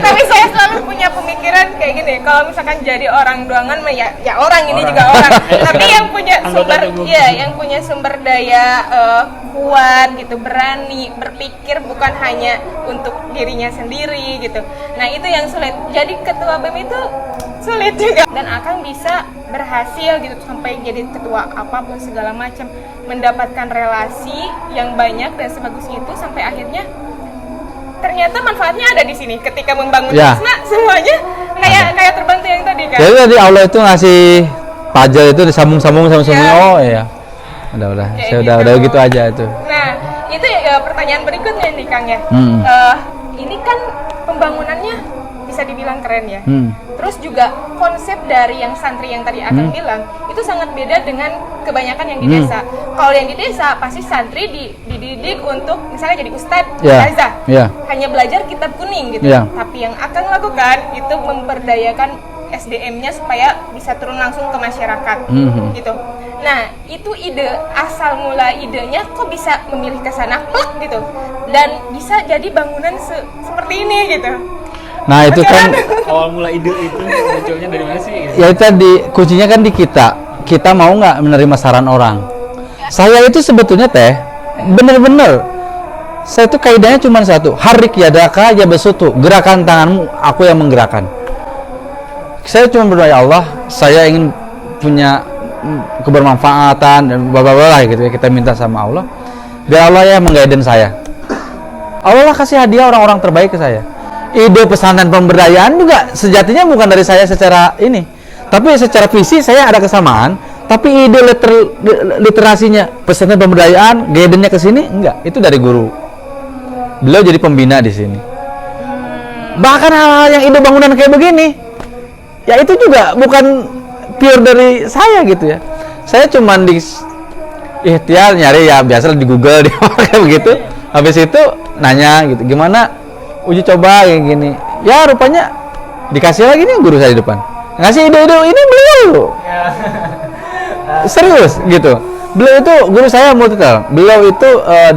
tapi saya selalu punya pemikiran kayak gini. kalau misalkan jadi orang doangan mah ya orang ini juga orang. Tapi yang punya sumber daya kuat gitu, berani berpikir bukan hanya untuk dirinya sendiri gitu. Nah, itu yang sulit. Jadi ketua BEM itu sulit juga, dan Akang bisa berhasil gitu sampai jadi ketua apapun segala macam, mendapatkan relasi yang banyak dan sebagus itu sampai akhirnya ternyata manfaatnya ada di sini ketika membangun Isna, semuanya kayak terbantu yang tadi kan. Jadi tadi Allah itu ngasih pajak itu disambung-sambung oh iya. Udah saya gitu. udah gitu aja itu. Nah, itu pertanyaan berikutnya nih Kang ya. Ini kan pembangunannya bisa dibilang keren ya. Terus juga konsep dari yang santri yang tadi Akang bilang itu sangat beda dengan kebanyakan yang di desa. Kalau yang di desa pasti santri dididik untuk misalnya jadi ustadz, ustazah, hanya belajar kitab kuning gitu. Tapi yang Akang lakukan itu memberdayakan SDM-nya supaya bisa turun langsung ke masyarakat gitu. Nah, itu ide asal mula idenya kok bisa memilih ke sana gitu dan bisa jadi bangunan seperti ini gitu. Nah, itu kan awal mula ide itu munculnya dari mana sih? Gitu? Ya tadi kuncinya kan di kita mau nggak menerima saran orang. Saya itu sebetulnya bener-bener saya itu kaidahnya cuma satu, harik yadaka ya besutu, gerakan tanganmu aku yang menggerakkan. Saya cuma berdoa, ya Allah, saya ingin punya kebermanfaatan dan bla gitu ya, kita minta sama Allah biar Allah ya mengguidance saya. Allah lah kasih hadiah orang-orang terbaik ke saya. Ide pesantren pemberdayaan juga sejatinya bukan dari saya secara ini, tapi secara visi saya ada kesamaan, tapi ide literasinya pesantren pemberdayaan guidance-nya ke sini enggak, itu dari guru. Beliau jadi pembina di sini. Bahkan hal-hal yang ide bangunan kayak begini, ya itu juga bukan pure dari saya gitu ya. Saya cuman di ikhtiar nyari ya biasa di Google di kayak begitu. Habis itu nanya gitu, gimana uji coba kayak gini. Ya rupanya dikasih lagi nih guru saya di depan. Ngasih ide-ide ini beliau. Serius gitu. Beliau itu guru saya multital. Beliau itu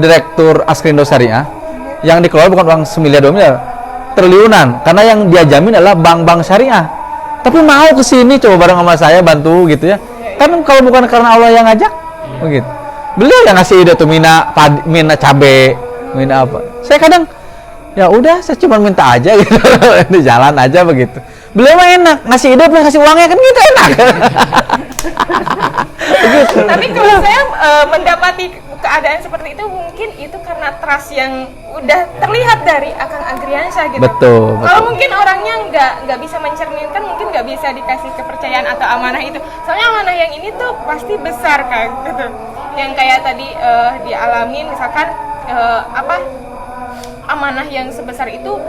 direktur Askrindo Syariah yang dikelola bukan uang 1 miliar 2 miliar, triliunan. Karena yang dia jamin adalah bank-bank syariah. Tapi mau ke sini coba bareng sama saya bantu gitu ya. Kan kalau bukan karena Allah yang ngajak, begitu. Beliau yang ngasih ide tuh mina cabe, mina apa. Saya kadang ya udah saya cuma minta aja gitu. Di jalan aja begitu. Beliau mah enak, ngasih ide plus ngasih uangnya kan gitu enak. Begitu. Tapi kalau saya mendapati keadaan seperti itu mungkin itu karena trust yang udah terlihat dari Akang Agriansyah gitu. Betul. Kalau mungkin orangnya nggak bisa mencerminkan, mungkin nggak bisa dikasih kepercayaan atau amanah itu. Soalnya amanah yang ini tuh pasti besar kan, gitu. Yang kayak tadi dialamin misalkan amanah yang sebesar itu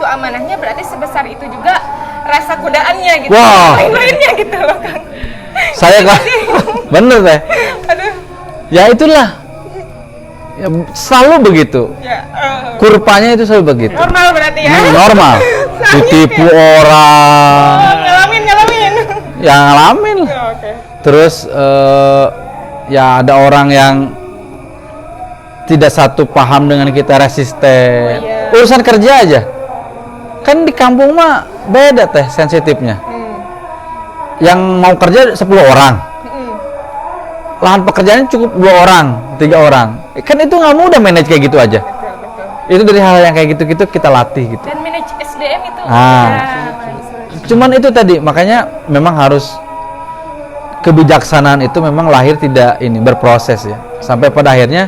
amanahnya berarti sebesar itu juga rasa kudaannya gitu. Wow. Lain-lainnya gitu loh Kang. Saya kan bener teh. Aduh. Ya itulah. Ya, selalu begitu. Ya, Kurvanya itu selalu begitu. normal berarti ya. Normal. Ditipu orang. Ngalamin. Ya ngalamin. Oke. Terus ya ada orang yang tidak satu paham dengan kita, resisten. Urusan kerja aja. Kan di kampung mah beda teh sensitifnya. Yang mau kerja 10 orang. Lahan pekerjaannya cukup 2 orang, 3 orang. Kan itu nggak mudah manage kayak gitu aja. Betul. Itu dari hal yang kayak gitu-gitu kita latih gitu. Dan manage SDM itu. Cuman itu tadi, makanya memang harus kebijaksanaan itu memang lahir tidak berproses ya. Sampai pada akhirnya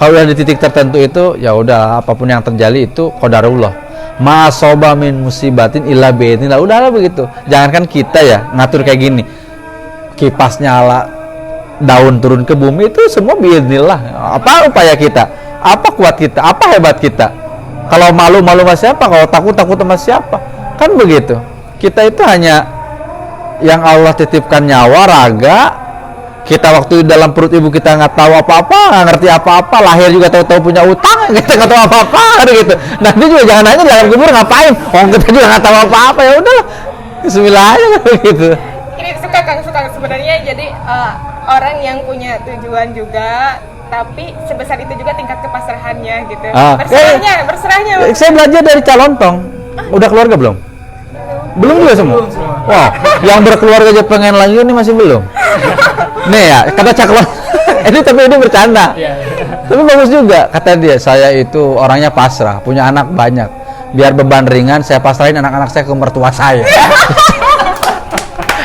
kalau udah di titik tertentu itu ya udah apapun yang terjadi itu qadarullah. Ma soba min musibatin illa bi'idznillah. Udahlah begitu. Jangankan kita ya ngatur kayak gini. Kipas nyala, daun turun ke bumi itu semua bi'idznillah. Apa upaya kita? Apa kuat kita? Apa hebat kita? Kalau malu sama siapa? Kalau takut sama siapa? Kan begitu. Kita itu hanya yang Allah titipkan nyawa, raga. Kita waktu dalam perut ibu kita nggak tahu apa-apa, nggak ngerti apa-apa, lahir juga tahu-tahu punya utang, kita nggak tahu apa-apa gitu. Nanti juga jangan nanya dalam kubur ngapain? Kita juga nggak tahu apa-apa, ya udahlah. Bismillah aja gitu. Ini suka sebenarnya jadi orang yang punya tujuan juga, tapi sebesar itu juga tingkat kepasrahannya gitu. Berserahnya. Saya belajar dari Calontong. Udah keluarga belum? Belum juga semua? Belum semua. Wah, yang berkeluarga aja pengen lanjut ini masih belum? Nih ya, kata cakap ini tapi ini bercanda. Iya. Tapi bagus juga, kata dia, saya itu orangnya pasrah, punya anak banyak. Biar beban ringan, saya pasrahin anak-anak saya ke mertua saya.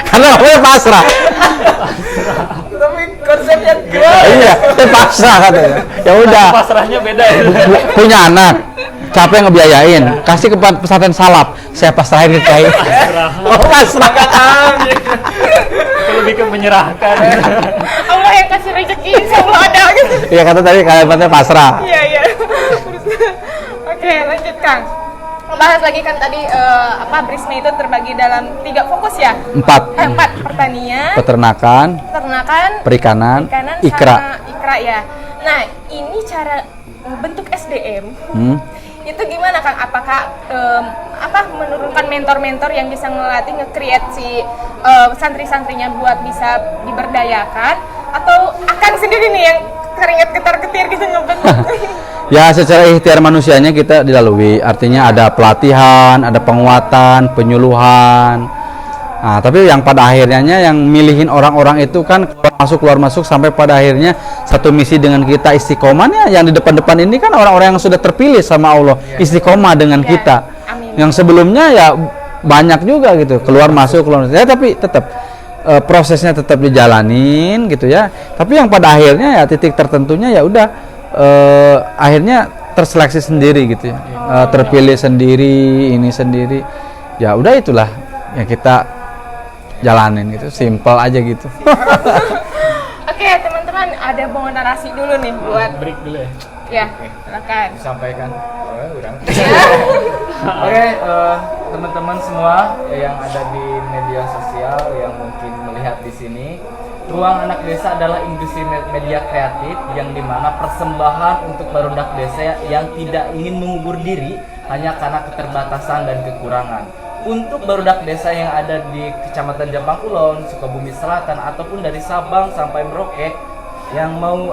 Karena orangnya pasrah. Tapi konsepnya gimana? Iya, saya pasrah katanya. Ya udah, Pasrahnya beda ya. punya anak, capek ngebiayain, kasih ke pesantren salaf, saya pasrahin ke kiai. Oh, pasrah. Lebih ke menyerahkan. Allah yang kasih rezeki, insya Allah ada gitu. Iya, kata tadi kalimatnya pasrah. Iya, iya. Oke, lanjut Kang. Ngebahas lagi kan tadi Brisma itu terbagi dalam 3 fokus ya? 4. 4, pertanian, Peternakan, peternakan, perikanan, ikra. ikra. Sama ikra ya. Nah, ini cara bentuk SDM itu gimana Kang? Apakah menurunkan mentor-mentor yang bisa ngelatih nge-create si santri-santrinya buat bisa diberdayakan, atau Akang sendiri nih yang keringet ketar-ketir gitu ngebentuk? Ya, secara ikhtiar manusianya kita dilalui. Artinya ada pelatihan, ada penguatan, penyuluhan. Nah, tapi yang pada akhirnya yang milihin orang-orang itu kan keluar masuk sampai pada akhirnya satu misi dengan kita istiqomahnya. Yang di depan-depan ini kan orang-orang yang sudah terpilih sama Allah, istiqomah dengan kita. Amin. Yang sebelumnya ya banyak juga gitu, keluar masuk. Ya, tapi tetap prosesnya tetap dijalanin gitu ya. Tapi yang pada akhirnya ya titik tertentunya ya udah akhirnya terseleksi sendiri gitu ya. Terpilih sendiri, ini sendiri. Ya udah, itulah yang kita jalanin gitu, simple aja gitu. Oke, teman-teman, ada mau narasi dulu nih buat Break dulu ya. ya, silakan. Disampaikan. Oke, teman-teman semua yang ada di media sosial yang mungkin melihat di sini, Ruang Anak Desa adalah industri media kreatif yang dimana persembahan untuk barudak desa yang tidak ingin mengubur diri hanya karena keterbatasan dan kekurangan. Untuk barudak desa yang ada di Kecamatan Jampang Kulon, Sukabumi Selatan ataupun dari Sabang sampai Merauke yang mau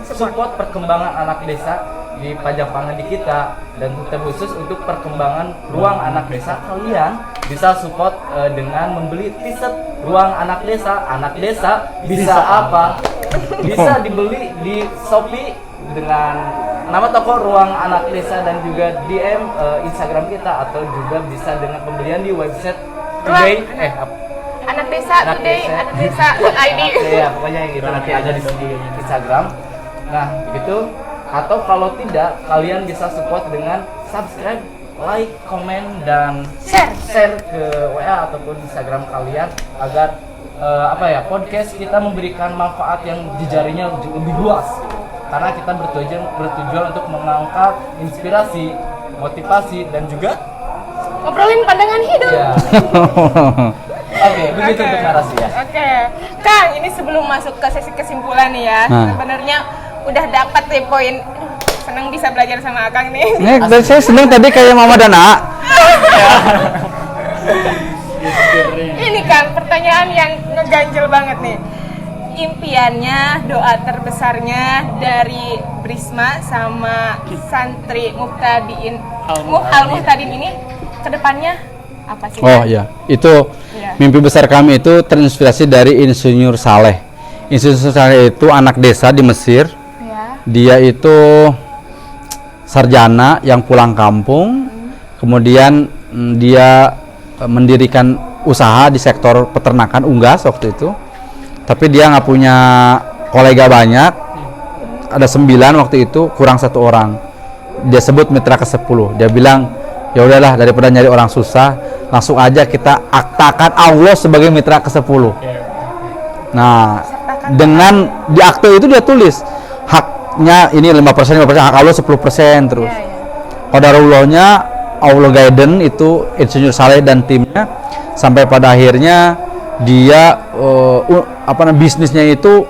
support perkembangan anak desa di Pajampangan di kita, dan terkhusus untuk perkembangan Ruang Anak Desa, kalian bisa support dengan membeli t-shirt Ruang Anak Desa bisa apa? Bisa dibeli di Shopee dengan nama toko Ruang Anak Desa dan juga DM Instagram kita, atau juga bisa dengan pembelian di website Today Anak Desa Today, Anak Desa.id. ya pokoknya yang gitu nanti ada di Instagram. Nah begitu, atau kalau tidak kalian bisa support dengan subscribe, like, komen, dan share ke WA ataupun Instagram kalian agar podcast kita memberikan manfaat yang jejarinya lebih luas. Karena kita bertujuan untuk mengangkat inspirasi, motivasi, dan juga Ngobrolin pandangan hidup. ya. Oke, begitu untuk narasi ya. Oke, Kang, ini sebelum masuk ke sesi kesimpulan nih ya, sebenarnya udah dapat nih poin. Seneng bisa belajar sama Akang nih. Dan saya seneng tadi kayak Mama dan A. Ini Kang, pertanyaan yang ngeganjel banget nih. Impiannya, doa terbesarnya dari Brisma sama santri Muhtadin Al-Muhtadin ini kedepannya apa sih? Oh iya, itu mimpi besar kami itu terinspirasi dari Insinyur Saleh. Insinyur Saleh itu anak desa di Mesir. Ya. Dia itu sarjana yang pulang kampung, kemudian dia mendirikan usaha di sektor peternakan unggas waktu itu. Tapi dia nggak punya kolega banyak, ada 9 waktu itu, kurang 1 orang. Dia sebut mitra ke-10. Dia bilang, ya udahlah, daripada nyari orang susah, langsung aja kita aktakan Allah sebagai mitra ke-10. Nah, dengan di akte itu dia tulis haknya ini 5%, hak Allah 10% terus. Qadarullahnya Allah guidance itu Insinyur Saleh dan timnya sampai pada akhirnya dia bisnisnya itu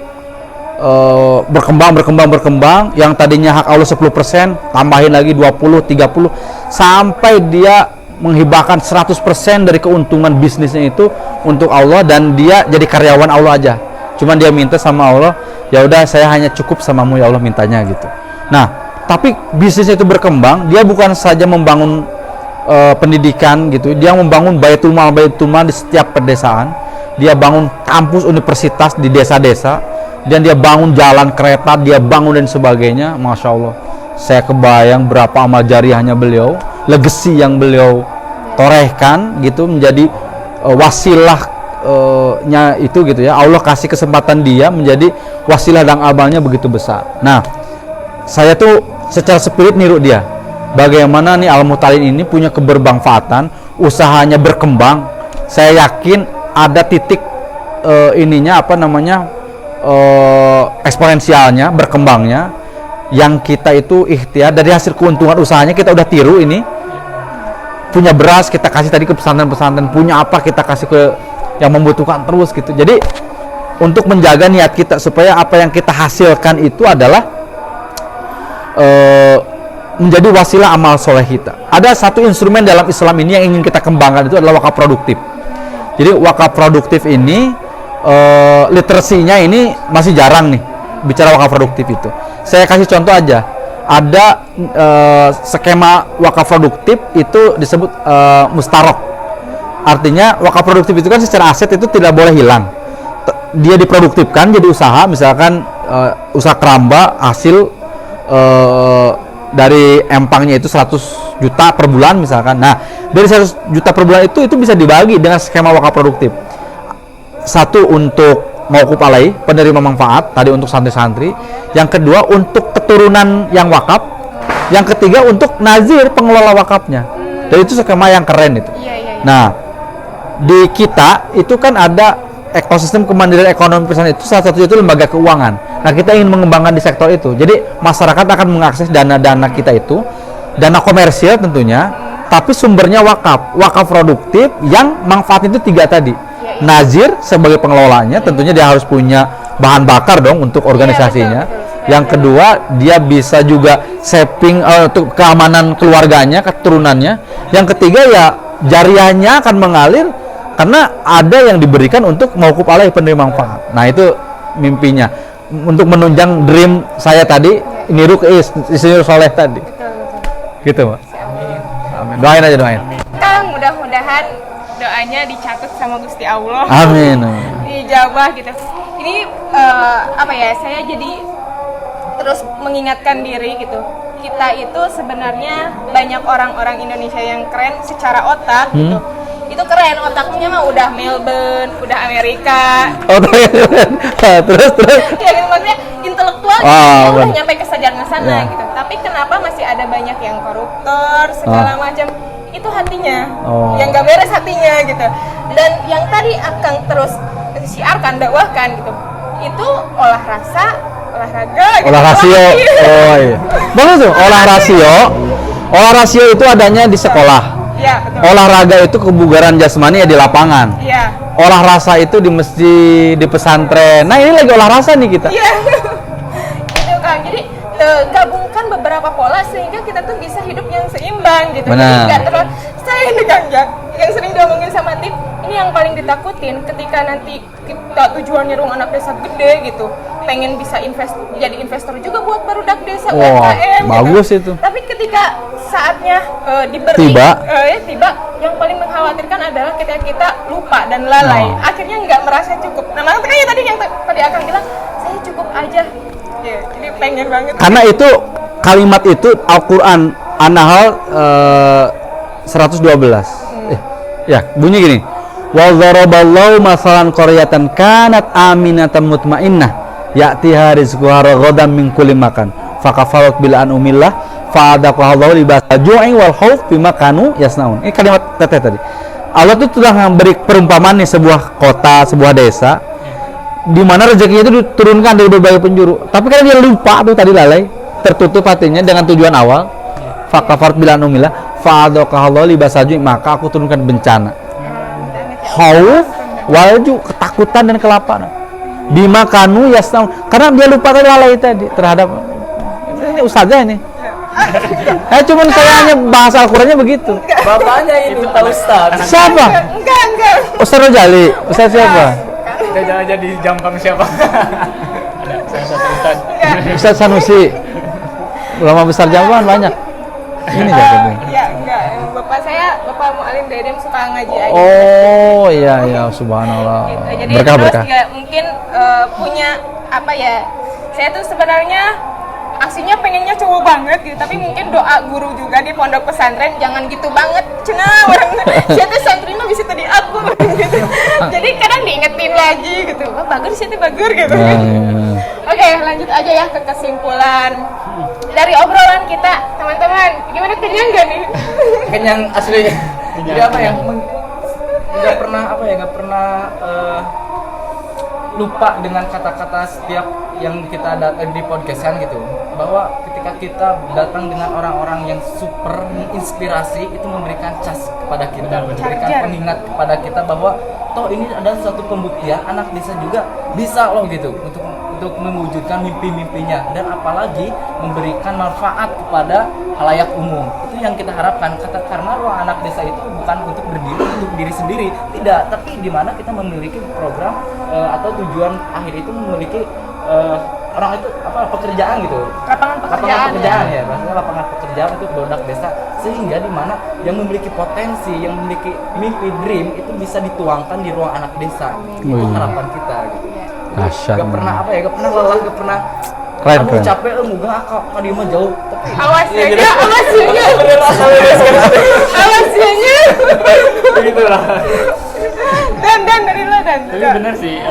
berkembang, yang tadinya hak Allah 10%, tambahin lagi 20, 30 sampai dia menghibahkan 100% dari keuntungan bisnisnya itu untuk Allah, dan dia jadi karyawan Allah aja. Cuman dia minta sama Allah, ya udah saya hanya cukup samamu ya Allah, mintanya gitu. Nah, tapi bisnisnya itu berkembang, dia bukan saja membangun pendidikan gitu. Dia membangun baitul mal di setiap pedesaan. Dia bangun kampus universitas di desa-desa, dan dia bangun jalan kereta, dia bangun dan sebagainya. Masya Allah, saya kebayang berapa amal jariahnya beliau, legacy yang beliau torehkan gitu, menjadi wasilahnya itu gitu ya. Allah kasih kesempatan dia menjadi wasilah dan amalnya begitu besar. Nah, saya tuh secara spirit niru dia. Bagaimana nih Al-Mutalin ini punya kebermanfaatan, usahanya berkembang. Saya yakin ada titik eksponensialnya, berkembangnya, yang kita itu ikhtiar dari hasil keuntungan usahanya kita udah tiru ini. Punya beras kita kasih tadi ke pesantren-pesantren, punya apa kita kasih ke yang membutuhkan terus gitu. Jadi untuk menjaga niat kita supaya apa yang kita hasilkan itu adalah menjadi wasilah amal soleh kita. Ada satu instrumen dalam Islam ini yang ingin kita kembangkan, itu adalah wakaf produktif. Jadi wakaf produktif ini literasinya ini masih jarang nih bicara wakaf produktif itu. Saya kasih contoh aja. Ada skema wakaf produktif itu disebut mustarok. Artinya wakaf produktif itu kan secara aset itu tidak boleh hilang. Dia diproduktifkan jadi usaha, misalkan usaha keramba, hasil dari empangnya itu 100 juta per bulan misalkan. Nah, dari 100 juta per bulan itu bisa dibagi dengan skema wakaf produktif. Satu untuk mauquf alaih, penerima manfaat, tadi untuk santri-santri. Yang kedua untuk keturunan yang wakaf. Yang ketiga untuk nazir, pengelola wakafnya. Dan itu skema yang keren itu. Nah, di kita itu kan ada ekosistem kemandirian ekonomi perusahaan, itu salah satunya itu lembaga keuangan. Nah, kita ingin mengembangkan di sektor itu. Jadi masyarakat akan mengakses dana-dana kita itu, dana komersial tentunya, tapi sumbernya wakaf produktif yang manfaat itu 3 tadi. Nazir sebagai pengelolanya, tentunya dia harus punya bahan bakar dong untuk organisasinya. Yang kedua, dia bisa juga saving untuk keamanan keluarganya, keturunannya. Yang ketiga ya jariahnya akan mengalir karena ada yang diberikan untuk mauquf alaih, penerima manfaat. Nah, itu mimpinya untuk menunjang dream saya tadi, niru ke istri soleh tadi. Gitu, Mbak. Amin. Doain aja, doain. Kang, mudah-mudahan doanya dicatat sama Gusti Allah. Amin. Dijabah gitu. Ini saya jadi terus mengingatkan diri gitu. Kita itu sebenarnya banyak orang-orang Indonesia yang keren secara otak gitu. Itu keren, otaknya mah udah Melbourne, udah Amerika. Terus ya gitu, maksudnya intelektual udah nyampe ke sana gitu. Tapi kenapa masih ada banyak yang koruptor segala macam? Itu hatinya yang gak beres hatinya gitu. Dan yang tadi Akang terus siarkan, dakwahkan gitu, itu olahraga gitu. Olah rasio. Oh iya. Bagus tuh, olah rasio itu adanya di sekolah. Iya, betul. Olahraga itu kebugaran jasmani ya di lapangan. Iya. Olah rasa itu di masjid, di pesantren. Nah, ini lagi olah rasa nih kita. Iya. Gitu kan. Jadi gabungkan beberapa pola sehingga kita tuh bisa hidup yang seimbang gitu. Benar. Jadi nggak terlalu saya ini Kang Jak, yang sering diomongin sama Tip, ini yang paling ditakutin ketika nanti kita tujuannya rumah anak desa gede gitu, pengen bisa jadi investor juga buat barudak desa, UMKM bagus gitu. itu. Tapi ketika saatnya diberi tiba, yang paling mengkhawatirkan adalah ketika kita lupa dan lalai, akhirnya nggak merasa cukup. Nah, makanya tadi yang tadi Akang bilang, saya cukup aja. Ya, jadi pengen banget. Karena itu kalimat itu Al-Qur'an An-Nahl 112. Ya, bunyi gini. Wa dzaraballahu masalan qaryatan kanat aminatan mutmainnah ya'tiha rizquha ragadan min kulli makan fakafarat bil anumillah fa'adaqahallahu libasal ju'i wal khauf bima kanu yasnaun. Ini kalimat teteh tadi. Allah tuh sudah memberi perumpamaan nih sebuah kota, sebuah desa di mana rezekinya itu diturunkan dari berbagai penjuru. Tapi karena dia lupa tuh tadi lalai, tertutup hatinya dengan tujuan awal. Fakafarat bil anumillah fa'adaqahallahu libasal ju'i, maka aku turunkan bencana. Khauf walju, ketakutan dan kelaparan. Bima kanu yasnaun, karena dia lupa tadi lalai tadi terhadap ini ustazah ini. Cuman saya hanya bahasa Al-Qur'annya begitu. Bapaknya ini Pak Ustaz. Siapa? Enggak. Ustaz Rojali. Ustaz siapa? Kita jangan jadi jampang siapa. Ada salah satu ustaz. Ustaz Sanusi. Ulama besar Jawa banyak. Ini enggak? Ya, enggak. Bapak saya, Bapak Mualim Dedem suka ngaji aja. Oh iya subhanallah. Gitu. Jadi Berkah terus berkah. juga mungkin punya apa ya? Saya tuh sebenarnya aslinya pengennya cowok banget gitu, tapi mungkin doa guru juga di pondok pesantren jangan gitu banget, cenah orang saya tuh santri mah bisa tadi aku gitu. Jadi kadang diingetin lagi gitu, wah bagus sih bagus gitu. Oke, lanjut aja ya ke kesimpulan dari obrolan kita, teman-teman. Gimana, kenyang gak nih? Kenyang asli. Jadi apa ya? Nggak pernah lupa dengan kata-kata setiap yang kita di podcastkan gitu, bahwa ketika kita datang dengan orang-orang yang super menginspirasi, itu memberikan cas kepada kita, memberikan pengingat kepada kita bahwa toh ini adalah suatu pembuktian anak desa juga bisa loh gitu untuk mewujudkan mimpi-mimpinya, dan apalagi memberikan manfaat kepada halayak umum. Itu yang kita harapkan, karena ruang anak desa itu bukan untuk berdiri untuk diri sendiri, tidak, tapi di mana kita memiliki program atau tujuan akhir itu memiliki orang itu pekerjaan gitu, Lapangan pekerjaan ya, maksudnya lapangan pekerjaan untuk budak desa, sehingga di mana yang memiliki potensi, yang memiliki mimpi dream itu bisa dituangkan di ruang anak desa. Itu harapan kita gitu. Dahsyat. Gak pernah gak pernah lelah, gak pernah Keren. capek muga kali mah jauh, tapi Awas ya, gitu. awasnya Gitu lah. dan dari lo dan Tapi benar sih,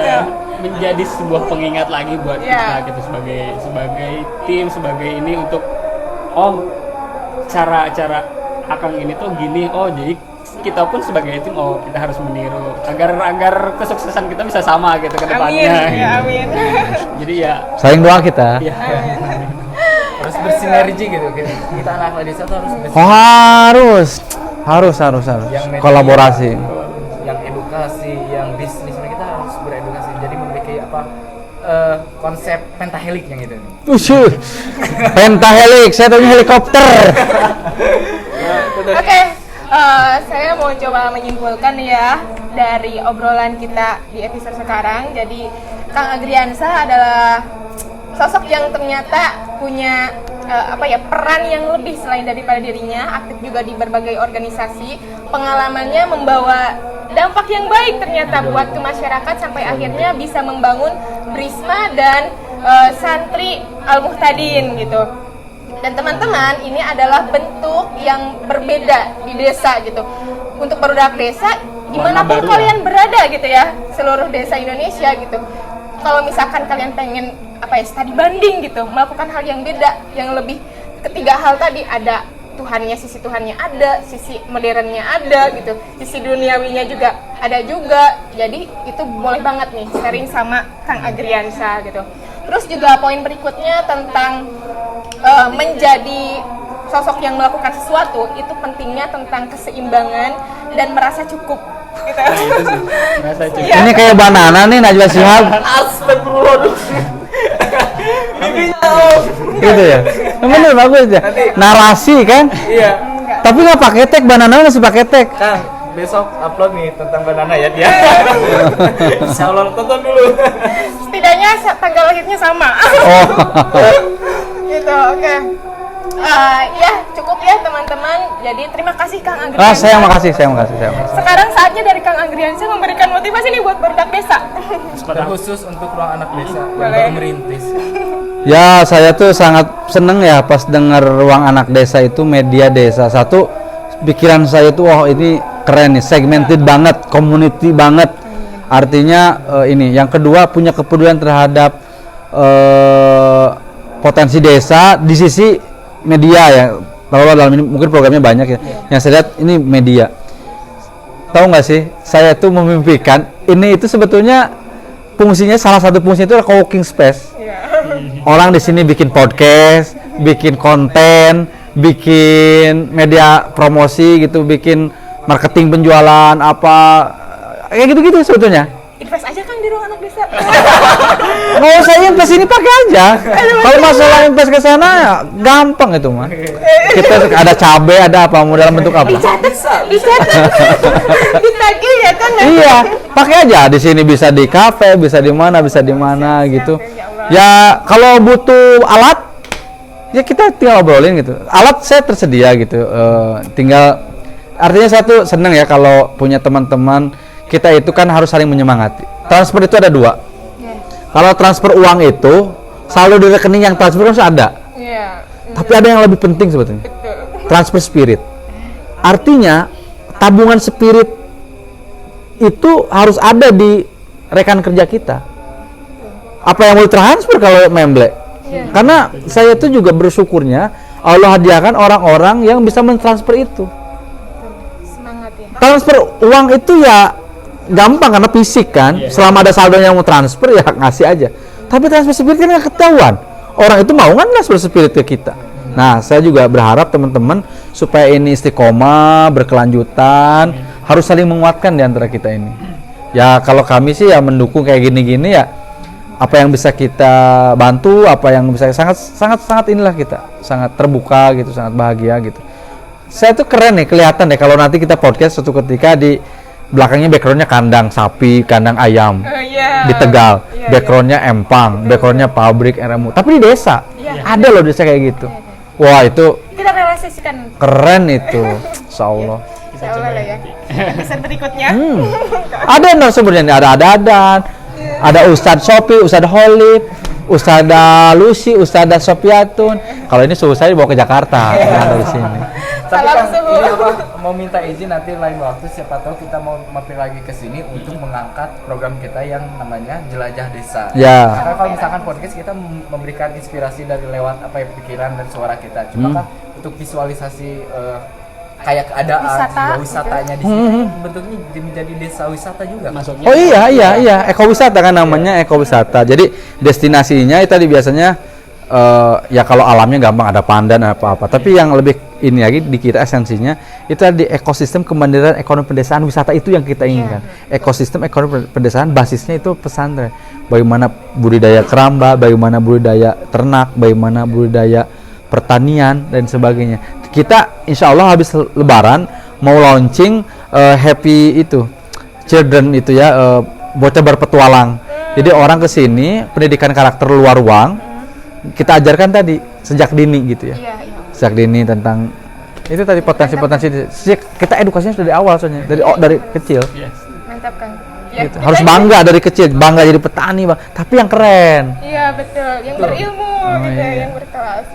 menjadi sebuah pengingat lagi buat kita gitu, sebagai tim, sebagai ini untuk cara Akang ini tuh gini, jadi kita pun sebagai tim kita harus meniru agar kesuksesan kita bisa sama gitu ke depannya. Amin, ya amin. Jadi ya Saling doa kita. ya Harus bersinergi gitu. Kita anak desa tuh harus bersinergi. Oh, harus. Yang media, Kolaborasi. yang edukasi, yang bisnis, kita harus beredukasi. Jadi memiliki konsep pentahelik yang itu. Pentahelix, saya tahu helikopter. Oke, saya mau coba menyimpulkan ya dari obrolan kita di episode sekarang. Jadi Kang Agriansah adalah sosok yang ternyata punya peran yang lebih selain daripada dirinya, aktif juga di berbagai organisasi. Pengalamannya membawa dampak yang baik ternyata buat ke masyarakat, sampai akhirnya bisa membangun Brisma dan santri Al-Muhtadin gitu. Dan teman-teman, ini adalah bentuk yang berbeda di desa gitu. Untuk barudak desa, dimanapun kalian berada gitu ya, seluruh desa Indonesia gitu. Kalau misalkan kalian pengen studi banding gitu, melakukan hal yang beda, yang lebih ketiga hal tadi, ada Tuhannya, sisi Tuhannya ada, sisi modernnya ada gitu, sisi duniawinya juga ada juga. Jadi itu boleh banget nih sharing sama Kang Agriansah gitu. Terus juga poin berikutnya tentang menjadi sosok yang melakukan sesuatu, itu pentingnya tentang keseimbangan dan merasa cukup gitu. merasa cukup. Iya. Ini kayak banana nih Najwa Shihab. Astagfirullahaladzim. Gitu ya. Bener bagus ya. Narasi kan? Iya. Tapi nggak pakai tag, banana masih pakai tag. Kang, besok upload nih tentang banana ya dia. Insya Allah tonton dulu. Setidaknya tanggal lahirnya sama. Oh. Gitu, oke. Ya cukup ya teman-teman. Jadi terima kasih Kang Ah, Agriansah. saya makasih. Sekarang saatnya dari Kang Agriansah memberikan motivasi nih buat barudak desa. Khusus untuk ruang anak desa yang Boleh. baru merintis. Ya, saya tuh sangat seneng ya pas dengar Ruang Anak Desa itu media desa. Satu, pikiran saya tuh ini keren nih, segmented banget, community banget. Artinya ini. Yang kedua, punya kepedulian terhadap potensi desa di sisi media ya. Kalau dalam ini mungkin programnya banyak ya. Yang saya lihat ini media. Tahu nggak sih, saya tuh memimpikan ini itu sebetulnya fungsinya, salah satu fungsinya itu adalah co-working space. Orang di sini bikin podcast, bikin konten, bikin media promosi gitu, bikin marketing penjualan kayak gitu-gitu sebetulnya. Invest aja Kang di ruang anak desa. Nggak usah invest, ini pakai aja. Kalau masalah invest ke sana ya gampang itu mah. Kita ada cabai, ada apa, mau dalam bentuk apa? Ditagih ya Kang. Iya, pakai aja. Di sini bisa di kafe, bisa di mana gitu. Ya kalau butuh alat, Ya kita tinggal obrolin gitu. Alat saya tersedia gitu. Tinggal artinya saya tuh seneng ya kalau punya teman-teman kita itu kan harus saling menyemangati. Transfer itu ada 2. Kalau transfer uang itu saldo di rekening yang transfer harus ada. Tapi ada yang lebih penting sebetulnya. Transfer spirit. Artinya tabungan spirit itu harus ada di rekan kerja kita. Apa yang mau transfer kalau memble? Karena saya itu juga bersyukurnya Allah hadiahkan orang-orang yang bisa mentransfer itu. Semangat ya. Transfer uang itu ya gampang karena fisik kan. Selama ada saldo yang mau transfer ya ngasih aja. Tapi transfer spirit kan nggak ketahuan. Orang itu mau kan transfer spirit ke kita. Nah, saya juga berharap teman-teman supaya ini istiqomah, berkelanjutan, harus saling menguatkan di antara kita ini. Ya kalau kami sih ya mendukung kayak gini-gini ya. Apa yang bisa kita bantu, apa yang bisa sangat inilah kita sangat terbuka gitu, sangat bahagia gitu. Saya tuh keren nih kelihatan deh kalau nanti kita podcast suatu ketika di belakangnya backgroundnya kandang sapi, kandang ayam di Tegal, backgroundnya empang, backgroundnya pabrik RMU. Tapi di desa ada loh desa kayak gitu. Wah itu Kita realisasikan. keren itu, Insya Allah. Insya Allah lah ya. Episode berikutnya. Ada narasumbernya nih, ada Adan, ada Ustadz Sopi, Ustadz Holib, Ustadzah Lucy, Ustadzah Sopiatun. Kalau ini suhu saya dibawa ke Jakarta, dari sini. Tapi Salam kan suhu. ini apa mau minta izin nanti lain waktu siapa tahu kita mau mampir lagi ke sini untuk mengangkat program kita yang namanya Jelajah Desa. Ya. Karena kalau misalkan podcast kita memberikan inspirasi dari lewat apa ya pikiran dan suara kita. Cuma kan untuk visualisasi kayak keadaan Wisata, wisatanya di sini bentuknya menjadi desa wisata juga. Masuknya Oh iya, ekowisata kan namanya ekowisata. Jadi destinasinya itu tadi biasanya ya kalau alamnya gampang ada pandan apa-apa. Tapi yang lebih ini lagi di kita esensinya itu di ekosistem kemandirian ekonomi pedesaan wisata itu yang kita inginkan. Ekosistem ekonomi pedesaan basisnya itu pesantren. Bagaimana budidaya keramba, bagaimana budidaya ternak, bagaimana budidaya pertanian dan sebagainya. Kita insya Allah habis Lebaran mau launching happy itu children itu ya bocah berpetualang. Jadi orang ke sini pendidikan karakter luar ruang kita ajarkan tadi sejak dini gitu ya. Sejak dini tentang itu tadi potensi-potensi kita edukasinya sudah dari awal soalnya dari kecil. Mantap Kang. Gitu. Harus bangga dari kecil, bangga jadi petani bang. Tapi yang keren. Iya betul, yang berilmu gitu, yang berkelas.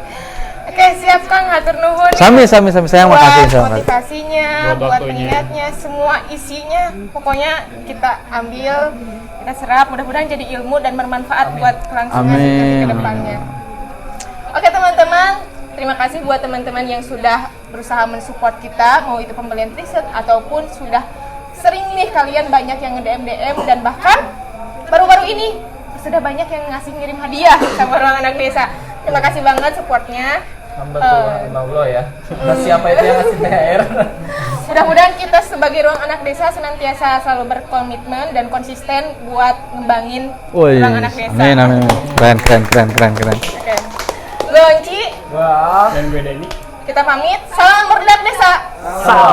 Oke siap Kang, hatur nuhun. Sami saya yang makasih. Buat motivasinya, buat pengingatnya, semua isinya, pokoknya kita ambil, kita serap, mudah-mudahan jadi ilmu dan bermanfaat buat kelangsungan situasi ke depannya. Oke teman-teman, terima kasih buat teman-teman yang sudah berusaha mensupport kita, mau itu pembelian t-shirt ataupun sudah sering nih kalian banyak yang nge-DM dan bahkan baru-baru ini sudah banyak yang ngasih ngirim hadiah sama Ruang Anak Desa. Terima kasih banget supportnya. Allah ya. Nah, siapa itu yang ngasih THR? Mudah-mudahan kita sebagai Ruang Anak Desa senantiasa selalu berkomitmen dan konsisten buat ngembangin Ruang Anak Desa. Amin. Keren. Oke. Gue Onci, Wah. dan gue Denny. kita pamit. Salam Berdak Desa. Salam.